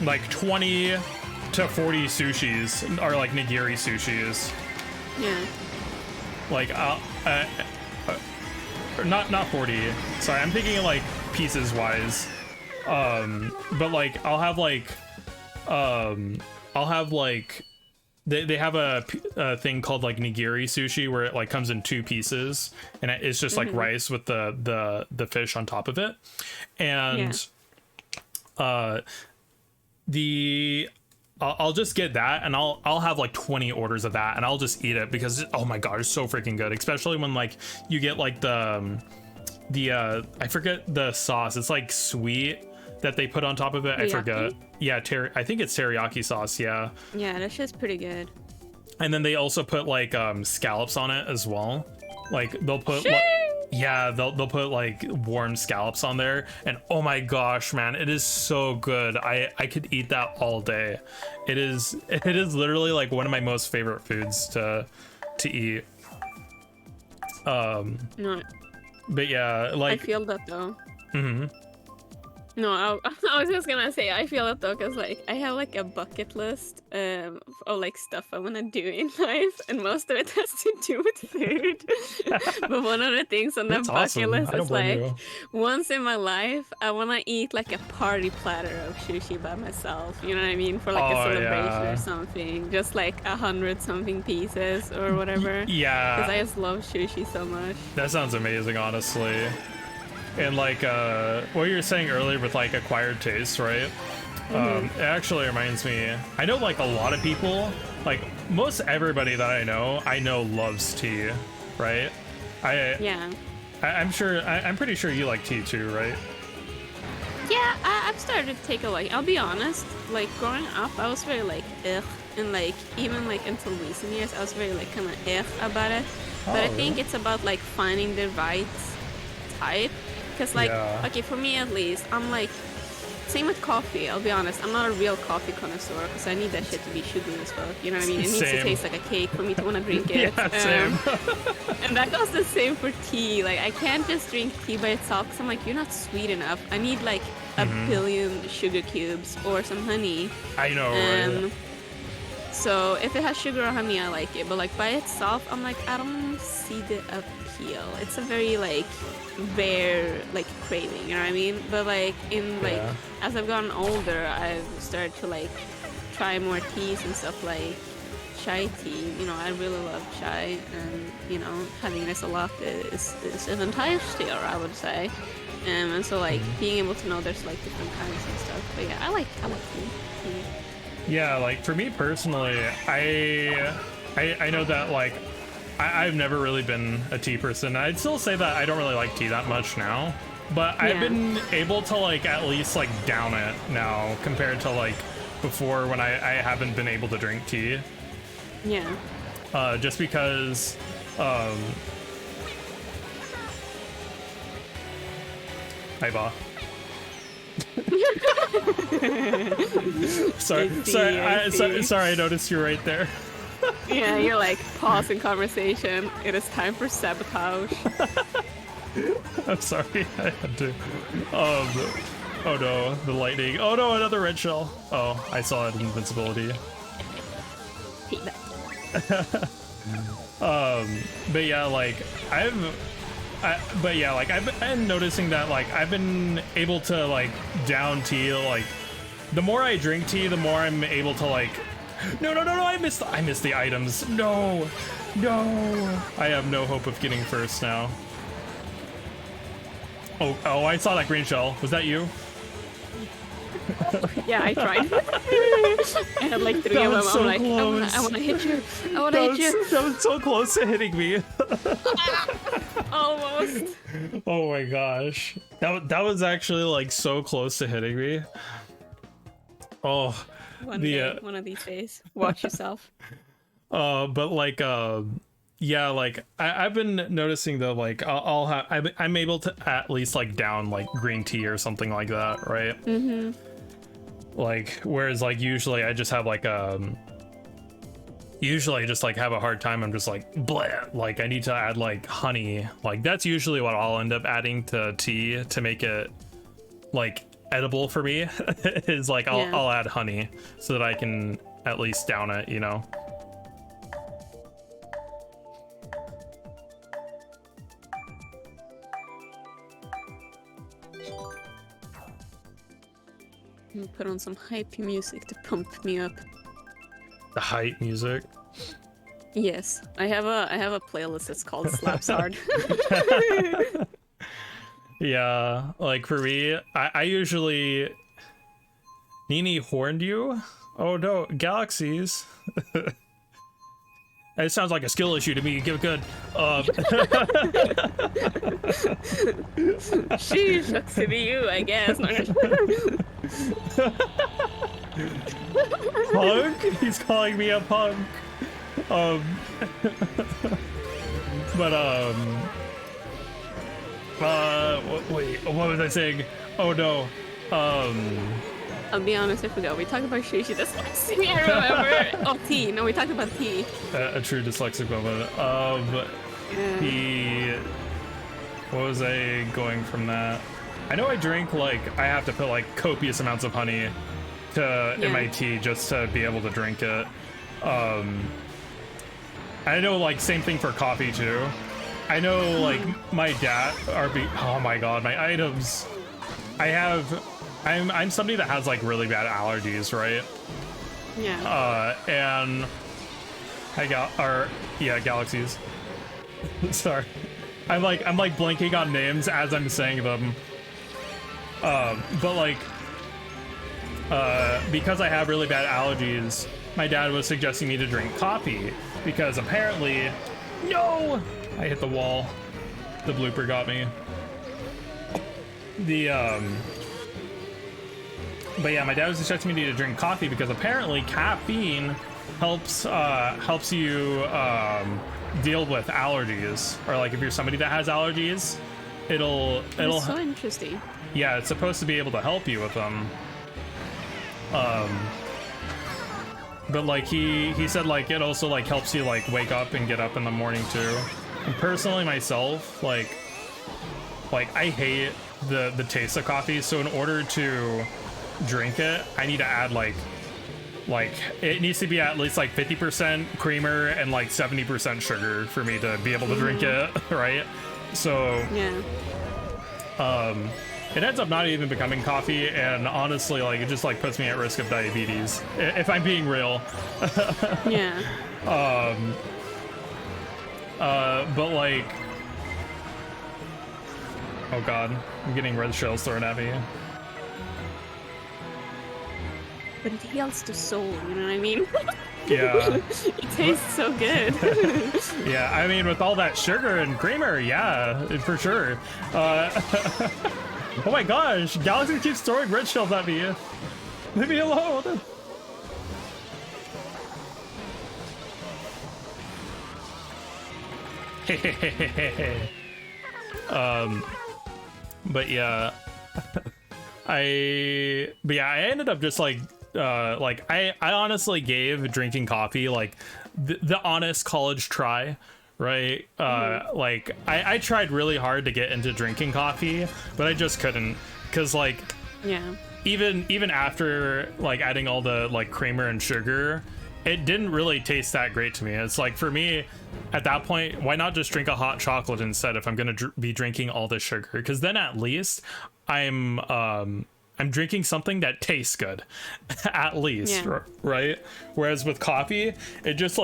Speaker 2: like 20 to 40 sushis, or like nigiri sushis.
Speaker 3: Yeah.
Speaker 2: Like not 40. Sorry, I'm thinking like pieces wise. But like I'll have like they have a thing called like nigiri sushi, where it like comes in 2 pieces, and it's just like rice with the fish on top of it, and I'll just get that, and I'll have like 20 orders of that, and I'll just eat it because, oh my god, it's so freaking good. Especially when like you get like the I forget the sauce. It's like sweet that they put on top of it. Teriyaki? I forget. Yeah, I think it's teriyaki sauce. Yeah.
Speaker 3: Yeah, that shit's pretty good.
Speaker 2: And then they also put like scallops on it as well. Like they'll put yeah, they'll put like warm scallops on there, and oh my gosh, man, it is so good. I could eat that all day. It is literally like one of my most favorite foods to eat.
Speaker 3: No.
Speaker 2: But yeah, like
Speaker 3: I feel that though. No, I was just gonna say I feel it though, cause like I have like a bucket list of like stuff I wanna do in life, and most of it has to do with food. But one of the things on the
Speaker 2: That's
Speaker 3: bucket
Speaker 2: awesome.
Speaker 3: list
Speaker 2: I don't
Speaker 3: is
Speaker 2: blame
Speaker 3: like
Speaker 2: you.
Speaker 3: once in my life I wanna eat like a party platter of sushi by myself. You know what I mean? For like a
Speaker 2: Oh,
Speaker 3: celebration
Speaker 2: yeah.
Speaker 3: or something, just like 100-something pieces or whatever.
Speaker 2: Yeah.
Speaker 3: Cause I just love sushi so much.
Speaker 2: That sounds amazing, honestly. And like what you were saying earlier with like acquired taste, right? It actually reminds me, I know like a lot of people, like most everybody that I know loves tea, right?
Speaker 3: Yeah.
Speaker 2: I'm pretty sure you like tea too, right?
Speaker 3: Yeah, I've started to take a like. I'll be honest. Like growing up, I was very like ugh, and like even like until recent years, I was very like kind of ugh about it. But I think it's about like finding the right type. Cause like okay, for me at least, I'm like same with coffee. I'll be honest, I'm not a real coffee connoisseur because I need that shit to be sugary as fuck. You know what I mean? It needs to taste like a cake for me to want to drink it.
Speaker 2: Yeah, same.
Speaker 3: And that goes the same for tea. Like I can't just drink tea by itself because I'm like, you're not sweet enough. I need like a billion sugar cubes or some honey.
Speaker 2: I know, right?
Speaker 3: So if it has sugar or honey, I like it. But like by itself, I'm like, I don't see the appeal. It's a very like rare like craving, you know what I mean? But like in like as I've gotten older, I've started to like try more teas and stuff like chai tea. You know, I really love chai, and you know, having this a lot is advantageous, I would say. And so like being able to know there's like different kinds and stuff. But yeah, I like tea.
Speaker 2: Yeah, like for me personally, I know that like I've never really been a tea person. I'd still say that I don't really like tea that much now, but I've been able to like at least like down it now compared to like before when I haven't been able to drink tea.
Speaker 3: Yeah.
Speaker 2: Just because Hi, Ba. Sorry, I noticed you right there.
Speaker 3: Yeah, you're like pausing conversation. It is time for sabotage.
Speaker 2: I'm sorry, I had to. Oh no, the lightning. Oh no, another red shell. Oh, I saw it in invincibility. But yeah, like I've been noticing that like I've been able to like down tea. Like the more I drink tea, the more I'm able to like. No! I missed the items. No! I have no hope of getting first now. Oh! I saw that green shell. Was that you?
Speaker 3: Yeah, I tried. I had like 3 of them.
Speaker 2: So
Speaker 3: I'm like, I want to hit you.
Speaker 2: That was so close to hitting me.
Speaker 3: Almost.
Speaker 2: Oh my gosh. That was actually like so close to hitting me. Oh.
Speaker 3: One of these days. Watch yourself.
Speaker 2: But like, yeah, like I've been noticing though, like I'm able to at least like down like green tea or something like that, right? Like, whereas like usually I just have like usually I just like have a hard time. I'm just like bleh, like I need to add like honey. Like that's usually what I'll end up adding to tea to make it like edible for me. Is like I'll add honey so that I can at least down it, you know.
Speaker 3: Put on some hype music to pump me up.
Speaker 2: The hype music.
Speaker 3: Yes, I have a playlist that's called Slaps Hard.
Speaker 2: Yeah, like for me, I usually... Nini horned you? Oh no, galaxies. It sounds like a skill issue to me. Give it good.
Speaker 3: She sucks to be you, I guess.
Speaker 2: Punk? He's calling me a punk. um, but wait, what was I saying? Oh no.
Speaker 3: I'll be honest, I forgot. We talked about sushi dyslexia. I remember. Oh, tea. No, we talked about tea.
Speaker 2: A true dyslexic moment.
Speaker 3: Yeah.
Speaker 2: What was I going from that? I know I drink, like, I have to put, like, copious amounts of honey in my tea just to be able to drink it. I know, like, same thing for coffee, too. I know, like, my dad, oh my god, my items. I'm somebody that has, like, really bad allergies, right?
Speaker 3: Yeah.
Speaker 2: And galaxies. Sorry. I'm like blanking on names as I'm saying them. But like, because I have really bad allergies, my dad was suggesting me to drink coffee because apparently, no, I hit the wall. The blooper got me. But yeah, my dad was suggesting me to drink coffee because apparently caffeine helps you deal with allergies, or like if you're somebody that has allergies, it'll
Speaker 3: That's so interesting.
Speaker 2: Yeah, it's supposed to be able to help you with them. But like he said, like it also like helps you like wake up and get up in the morning too. And personally myself, like I hate the taste of coffee, so in order to drink it, I need to add like it needs to be at least like 50% creamer and like 70% sugar for me to be able to drink it, right? So
Speaker 3: yeah.
Speaker 2: It ends up not even becoming coffee, and honestly, like it just like puts me at risk of diabetes if I'm being real.
Speaker 3: Yeah.
Speaker 2: But like, oh god, I'm getting red shells thrown at me.
Speaker 3: But it heals the soul, you know what I mean?
Speaker 2: Yeah.
Speaker 3: It tastes so good.
Speaker 2: Yeah, I mean, with all that sugar and creamer, yeah, for sure. Oh my gosh, Galaxy keeps throwing red shells at me. Leave me alone. But yeah, I ended up just like I honestly gave drinking coffee like the honest college try, right? Like I tried really hard to get into drinking coffee, but I just couldn't, because like even after like adding all the like creamer and sugar, it didn't really taste that great to me. It's like, for me at that point, why not just drink a hot chocolate instead if I'm gonna be drinking all this sugar? Because then at least I'm drinking something that tastes good, at least, right? Whereas with coffee, it just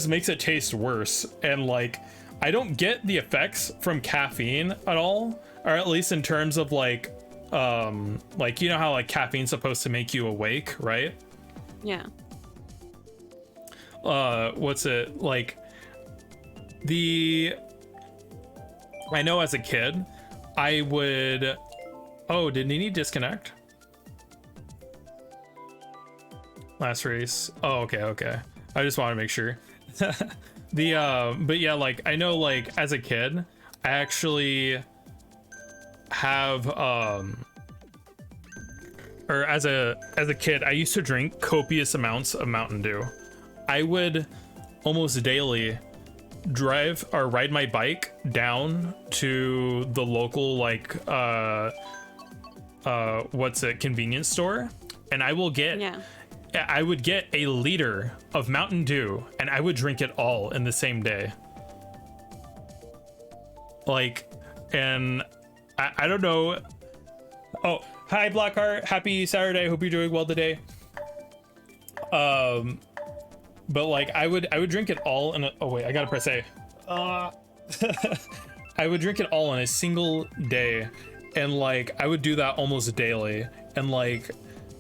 Speaker 2: makes it taste worse. And like, I don't get the effects from caffeine at all, or at least in terms of like you know how like caffeine's supposed to make you awake, right?
Speaker 3: Yeah.
Speaker 2: What's it like? I know as a kid, I would. Oh, did Nini disconnect? Last race. Oh, okay. I just want to make sure. But yeah, like I know, like as a kid, I actually have or as a kid, I used to drink copious amounts of Mountain Dew. I would almost daily drive or ride my bike down to the local like convenience store, and I would get a liter of Mountain Dew, and I would drink it all in the same day. Like, and I don't know. Oh, hi Blackheart, happy Saturday, hope you're doing well today. But like I would drink it all in oh wait, I gotta press A. I would drink it all in a single day, and like I would do that almost daily. And like,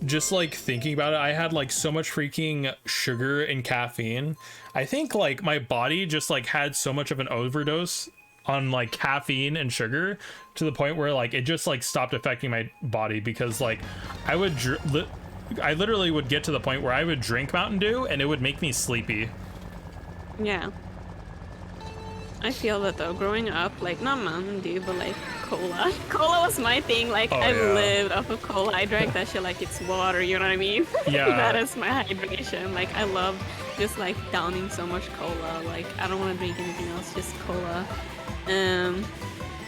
Speaker 2: just like thinking about it, I had like so much freaking sugar and caffeine. I think like my body just like had so much of an overdose on like caffeine and sugar to the point where like it just like stopped affecting my body, because like I literally would get to the point where I would drink Mountain Dew and it would make me sleepy.
Speaker 3: Yeah. I feel that though, growing up, like, not Mountain Dew, but like cola. Cola was my thing, like, I lived off of cola. I drank that shit like it's water, you know what I mean?
Speaker 2: Yeah.
Speaker 3: That is my hydration. Like, I love just like downing so much cola. Like, I don't want to drink anything else, just cola.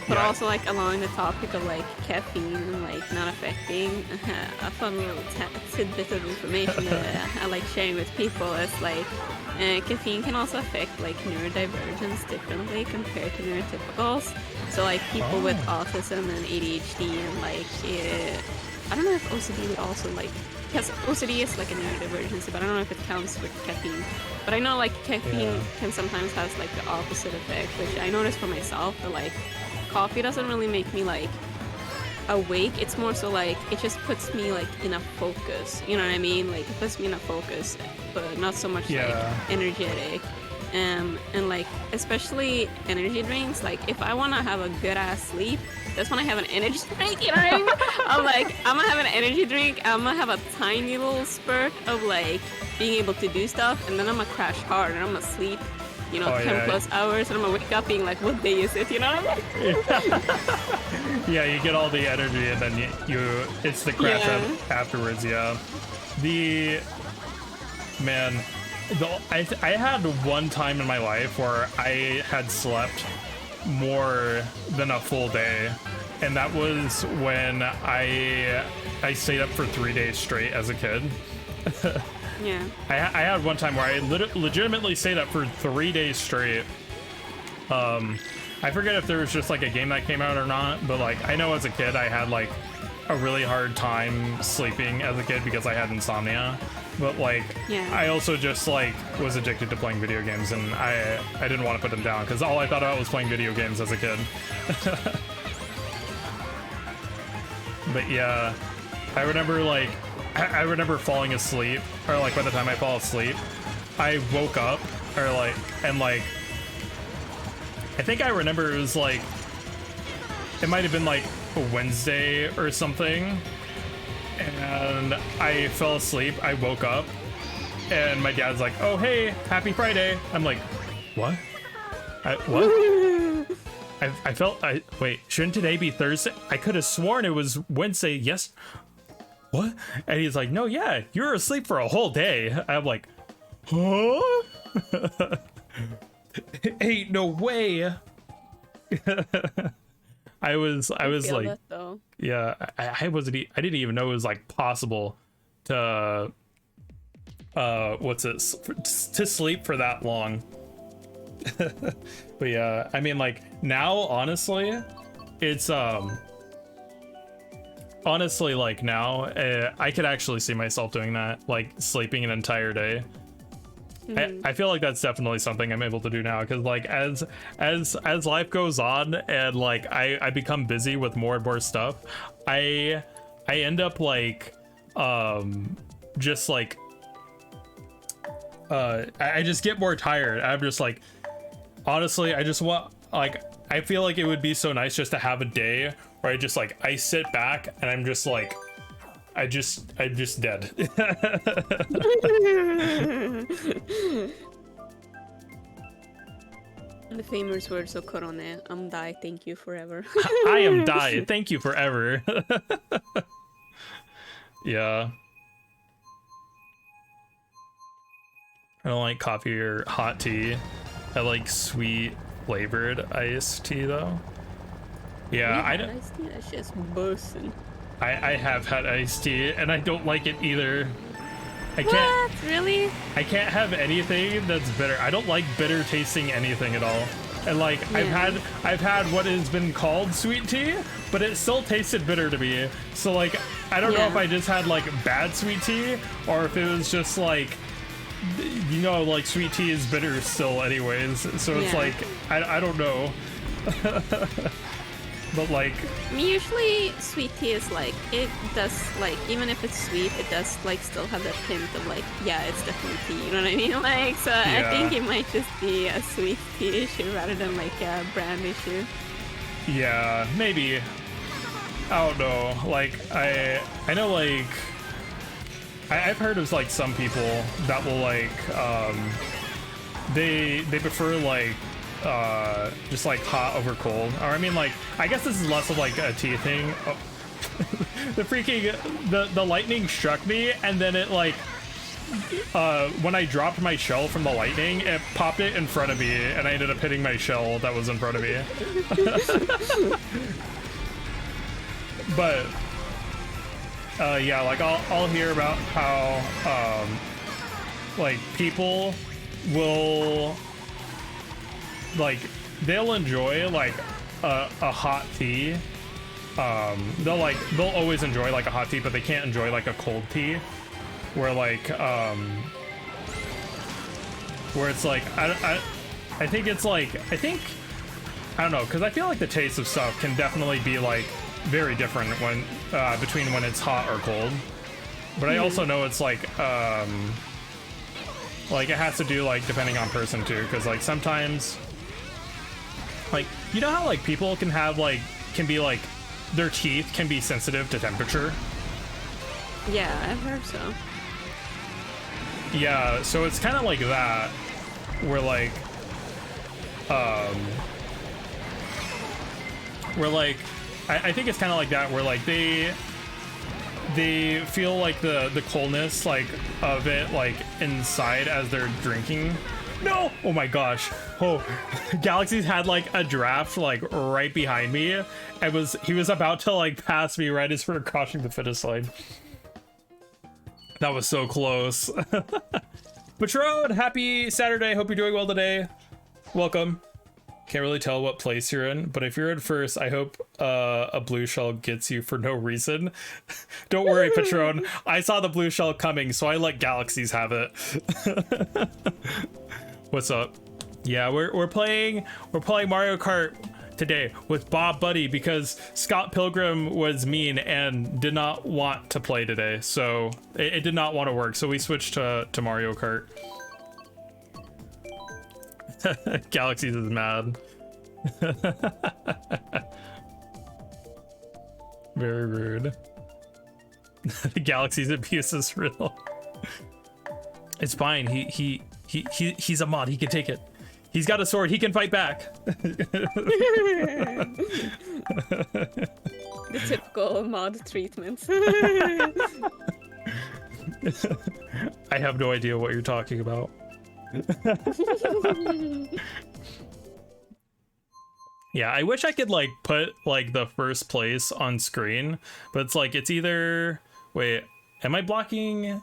Speaker 3: But also, like, along the topic of like caffeine and like not affecting, a fun little tidbit of information that I like sharing with people is like, caffeine can also affect like neurodivergence differently compared to neurotypicals. So like people with autism and ADHD and like, I don't know if OCD would also like, because OCD is like a neurodivergency, but I don't know if it counts with caffeine. But I know like caffeine can sometimes has like the opposite effect, which I noticed for myself that like coffee doesn't really make me like awake. It's more so like it just puts me like in a focus, you know what I mean? Like it puts me in a focus, but not so much like energetic. And like especially energy drinks, like if I want to have a good ass sleep, that's when I have an energy drink, you know what I mean? I'm like, I'm gonna have an energy drink, I'm gonna have a tiny little spurt of like being able to do stuff, and then I'm gonna crash hard and I'm gonna sleep, you know, 10 plus hours, and I'm gonna wake up being like, what day is it, you know what I mean?
Speaker 2: Yeah, you get all the energy and then you it's the crash afterwards, I had one time in my life where I had slept more than a full day, and that was when I stayed up for 3 days straight as a kid.
Speaker 3: Yeah.
Speaker 2: I had one time where I legitimately stayed up for 3 days straight. I forget if there was just like a game that came out or not, but like I know as a kid I had like a really hard time sleeping as a kid because I had insomnia. But like I also just like was addicted to playing video games, and I didn't want to put them down because all I thought about was playing video games as a kid. But yeah, I remember falling asleep, or like by the time I fall asleep I woke up, or like, and like I think I remember it was like, it might have been like a Wednesday or something, and I fell asleep. I woke up and my dad's like, oh hey, happy Friday. I'm like, what? What? Wait, shouldn't today be Thursday? I could have sworn it was Wednesday. Yes. What? And he's like, no, yeah, you were asleep for a whole day. I'm like, huh? Ain't no way. I was like,
Speaker 3: that,
Speaker 2: yeah, I didn't even know it was like possible to to sleep for that long. But yeah, I mean, like now, honestly, it's honestly, like now, I could actually see myself doing that, like sleeping an entire day. I feel like that's definitely something I'm able to do now, because like as life goes on and like I become busy with more and more stuff, I end up like just like I just get more tired. I'm just like, honestly, I just want, like, I feel like it would be so nice just to have a day where I just like I sit back and I'm just like I'm just dead.
Speaker 3: The famous words of Corone, I'm die, thank you forever.
Speaker 2: I am die, thank you forever. Yeah. I don't like coffee or hot tea. I like sweet flavored iced tea though. Yeah, I don't.
Speaker 3: Iced tea, that's just bussin'.
Speaker 2: I have had iced tea and I don't like it either.
Speaker 3: What? Really?
Speaker 2: I can't have anything that's bitter. I don't like bitter tasting anything at all. And like I've had what has been called sweet tea, but it still tasted bitter to me. So like I don't know if I just had like bad sweet tea, or if it was just like, you know, like sweet tea is bitter still anyways. So it's like I don't know. But like,
Speaker 3: usually sweet tea is like, it does, like, even if it's sweet, it does like still have that hint of like, yeah, it's definitely tea, you know what I mean? Like, so I think it might just be a sweet tea issue rather than like a brand issue.
Speaker 2: Yeah, maybe. I don't know. Like I know like I've heard of like some people that will like they prefer like just like hot over cold, or I mean like I guess this is less of like a tea thing. Oh. the lightning struck me, and then it like when I dropped my shell from the lightning, it popped it in front of me, and I ended up hitting my shell that was in front of me. But yeah, like I'll hear about how like people will like they'll enjoy like a hot tea. They'll always enjoy like a hot tea, but they can't enjoy like a cold tea, where like where it's like I think it's like I don't know, because I feel like the taste of stuff can definitely be like very different when between when it's hot or cold, but I also know it's like it has to do like depending on person too, because like sometimes like you know how like people can have like can be like their teeth can be sensitive to temperature.
Speaker 3: Yeah, I've heard so.
Speaker 2: Yeah, so it's kind of like that, where like I think it's kind of like that, where like they feel like the coldness like of it like inside as they're drinking. No! Oh my gosh. Oh, Galaxy's had like a draft like right behind me. He was about to like pass me right as we were crossing the finish line. That was so close. Patron, happy Saturday. Hope you're doing well today. Welcome. Can't really tell what place you're in, but if you're in first, I hope a blue shell gets you for no reason. Don't worry, Patron. I saw the blue shell coming, so I let Galaxies have it. What's up? Yeah, we're playing Mario Kart today with BAWbunny because Scott Pilgrim was mean and did not want to play today, so it did not want to work. So we switched to Mario Kart. Galaxies is mad. Very rude. The Galaxy's abuse is real. It's fine. He's a mod. He can take it. He's got a sword. He can fight back.
Speaker 3: The typical mod treatment.
Speaker 2: I have no idea what you're talking about. Yeah, I wish I could like put like the first place on screen, but it's like it's either wait, am I blocking?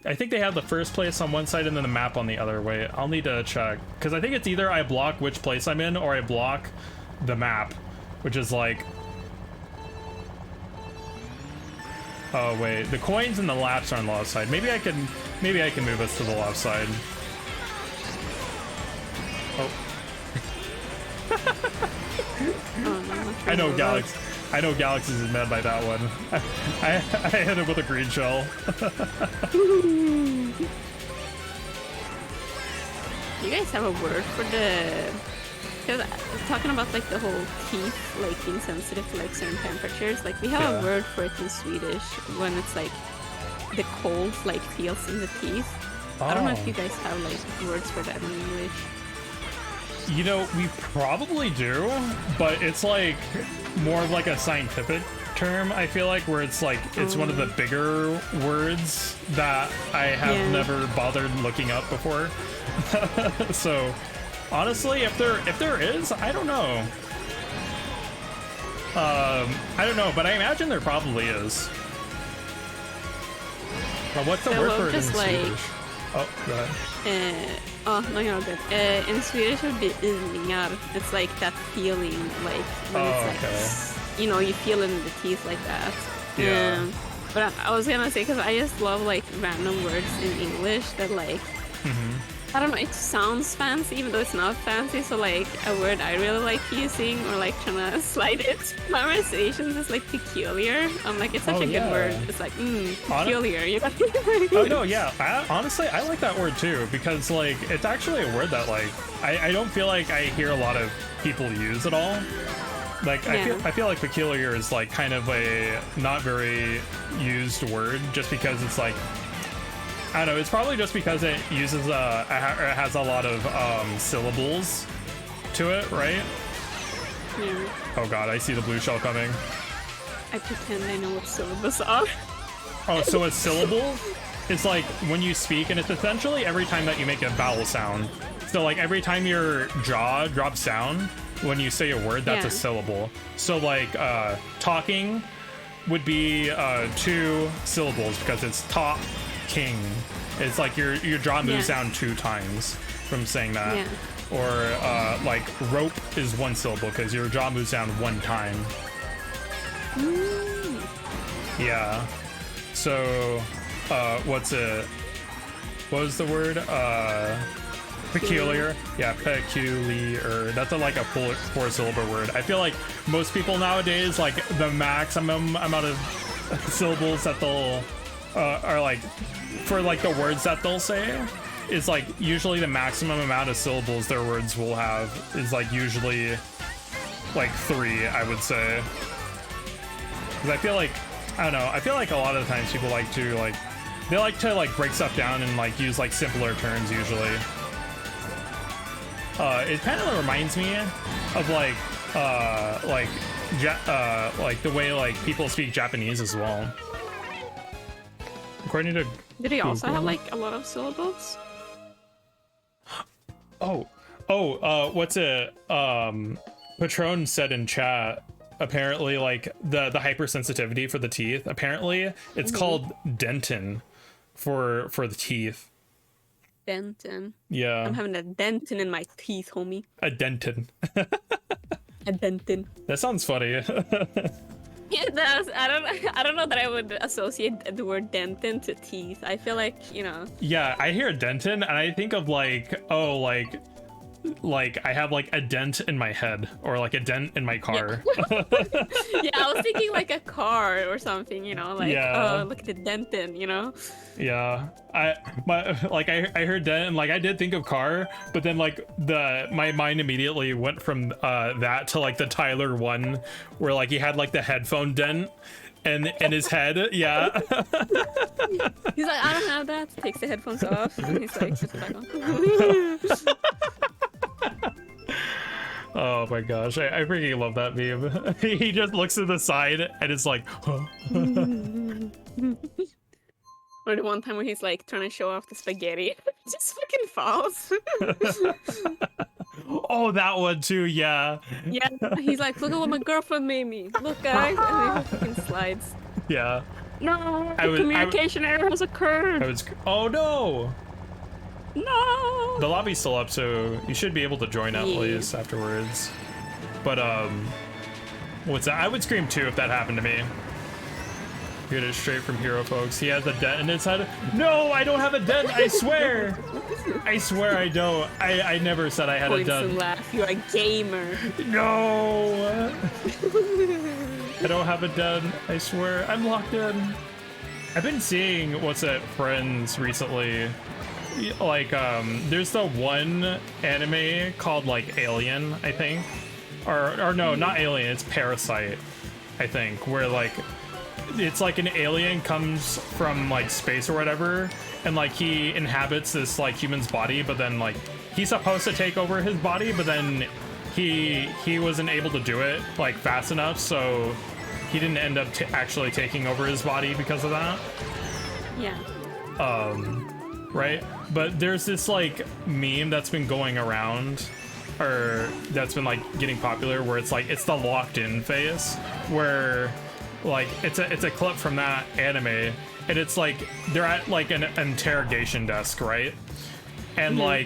Speaker 2: I think they have the first place on one side and then the map on the other. Wait, I'll need to check, because I think it's either I block which place I'm in or I block the map, which is like, oh wait, the coins and the laps are on the left side. Maybe I can move us to the left side. Oh. I know Galaxies is mad by that one. I hit him with a green shell.
Speaker 3: You guys have a word for the... Because talking about like the whole teeth like being sensitive to like certain temperatures, like we have a word for it in Swedish when it's like the cold like feels in the teeth. I don't know if you guys have like words for that in English.
Speaker 2: You know, we probably do, but it's like more of like a scientific term, I feel like, where it's like it's one of the bigger words that I have never bothered looking up before. So honestly, if there is, I don't know. I don't know, but I imagine there probably is. But what's the word for it in Swedish? Oh, go ahead.
Speaker 3: Oh, no, you're all good. In Swedish it would be ilningar. It's like that feeling, like when it's like, you know, you feel it in the teeth like that.
Speaker 2: Yeah.
Speaker 3: But I was gonna say, because I just love like random words in English that like, I don't know, it sounds fancy even though it's not fancy. So like a word I really like using or like trying to slide it my conversations is like peculiar. I'm like, it's such a good word. It's like peculiar.
Speaker 2: Oh no, yeah. Honestly, I like that word too, because like it's actually a word that like I don't feel like I hear a lot of people use at all. Like I feel like peculiar is like kind of a not very used word, just because it's like I don't know, it's probably just because it uses it has a lot of syllables to it, right?
Speaker 3: Yeah.
Speaker 2: Oh god, I see the blue shell coming.
Speaker 3: I pretend I know what syllables are.
Speaker 2: Oh, so a syllable is like when you speak, and it's essentially every time that you make a vowel sound. So like every time your jaw drops down when you say a word, that's a syllable. So like talking would be 2 syllables because it's talking. It's like your jaw moves down 2 times from saying that.
Speaker 3: Yeah.
Speaker 2: Or like rope is 1 syllable because your jaw moves down 1 time. Yeah. So what was the word? Peculiar. Yeah, peculiar. That's like a 4 syllable word. I feel like most people nowadays, like the maximum amount of syllables that they'll are like for like the words that they'll say is like usually the maximum amount of syllables their words will have is like usually like 3, I would say. Because I feel like, I don't know, I feel like a lot of the times people like to like, they like to like break stuff down and like use like simpler terms usually. It kind of reminds me of like the way like people speak Japanese as well. According to
Speaker 3: Did he also
Speaker 2: Google.
Speaker 3: have like a lot of syllables?
Speaker 2: What's it? Patron said in chat. Apparently, like the hypersensitivity for the teeth. Apparently, it's called dentin for the teeth.
Speaker 3: Dentin.
Speaker 2: Yeah.
Speaker 3: I'm having a dentin in my teeth, homie.
Speaker 2: A dentin.
Speaker 3: A dentin.
Speaker 2: That sounds funny.
Speaker 3: It does. I don't know that I would associate the word dentin to teeth. I feel like, you know.
Speaker 2: Yeah, I hear dentin and I think of like, oh, like I have like a dent in my head or like a dent in my car.
Speaker 3: Yeah, I was thinking like a car or something, you know, like oh, look at the dentin, you know.
Speaker 2: Yeah, I heard dent and like I did think of car, but then like my mind immediately went from that to like the Tyler one where like he had like the headphone dent and his head. Yeah.
Speaker 3: He's like, I don't have that. Takes the headphones off. And he's like, puts it back on.
Speaker 2: Oh my gosh, I freaking love that meme. He just looks to the side and it's like, huh?
Speaker 3: Or the one time where he's like trying to show off the spaghetti. Just fucking falls.
Speaker 2: Oh, that one too, yeah.
Speaker 3: Yeah, he's like, look at what my girlfriend made me. Look, guys. And he fucking slides.
Speaker 2: Yeah.
Speaker 3: No, communication error has occurred.
Speaker 2: Oh no!
Speaker 3: No!
Speaker 2: The lobby's still up, so you should be able to join at least afterwards. But, what's that? I would scream too if that happened to me. Get it straight from Hero, folks. He has a dent in his head. No, I don't have a dent, I swear! I swear I don't. I never said I had a dent.
Speaker 3: And laugh, you're a gamer.
Speaker 2: No! I don't have a dent, I swear. I'm locked in. I've been seeing what's it, friends recently. Like there's the one anime called like Alien, I think, or no, not Alien, it's Parasite, I think, where like it's like an alien comes from like space or whatever, and like he inhabits this like human's body, but then like he's supposed to take over his body, but then he wasn't able to do it like fast enough, so he didn't end up actually taking over his body because of that.
Speaker 3: Yeah.
Speaker 2: Right? But there's this like meme that's been going around, or that's been like getting popular, where it's like it's the locked in phase, where like it's a clip from that anime, and it's like they're at like an interrogation desk, right? And like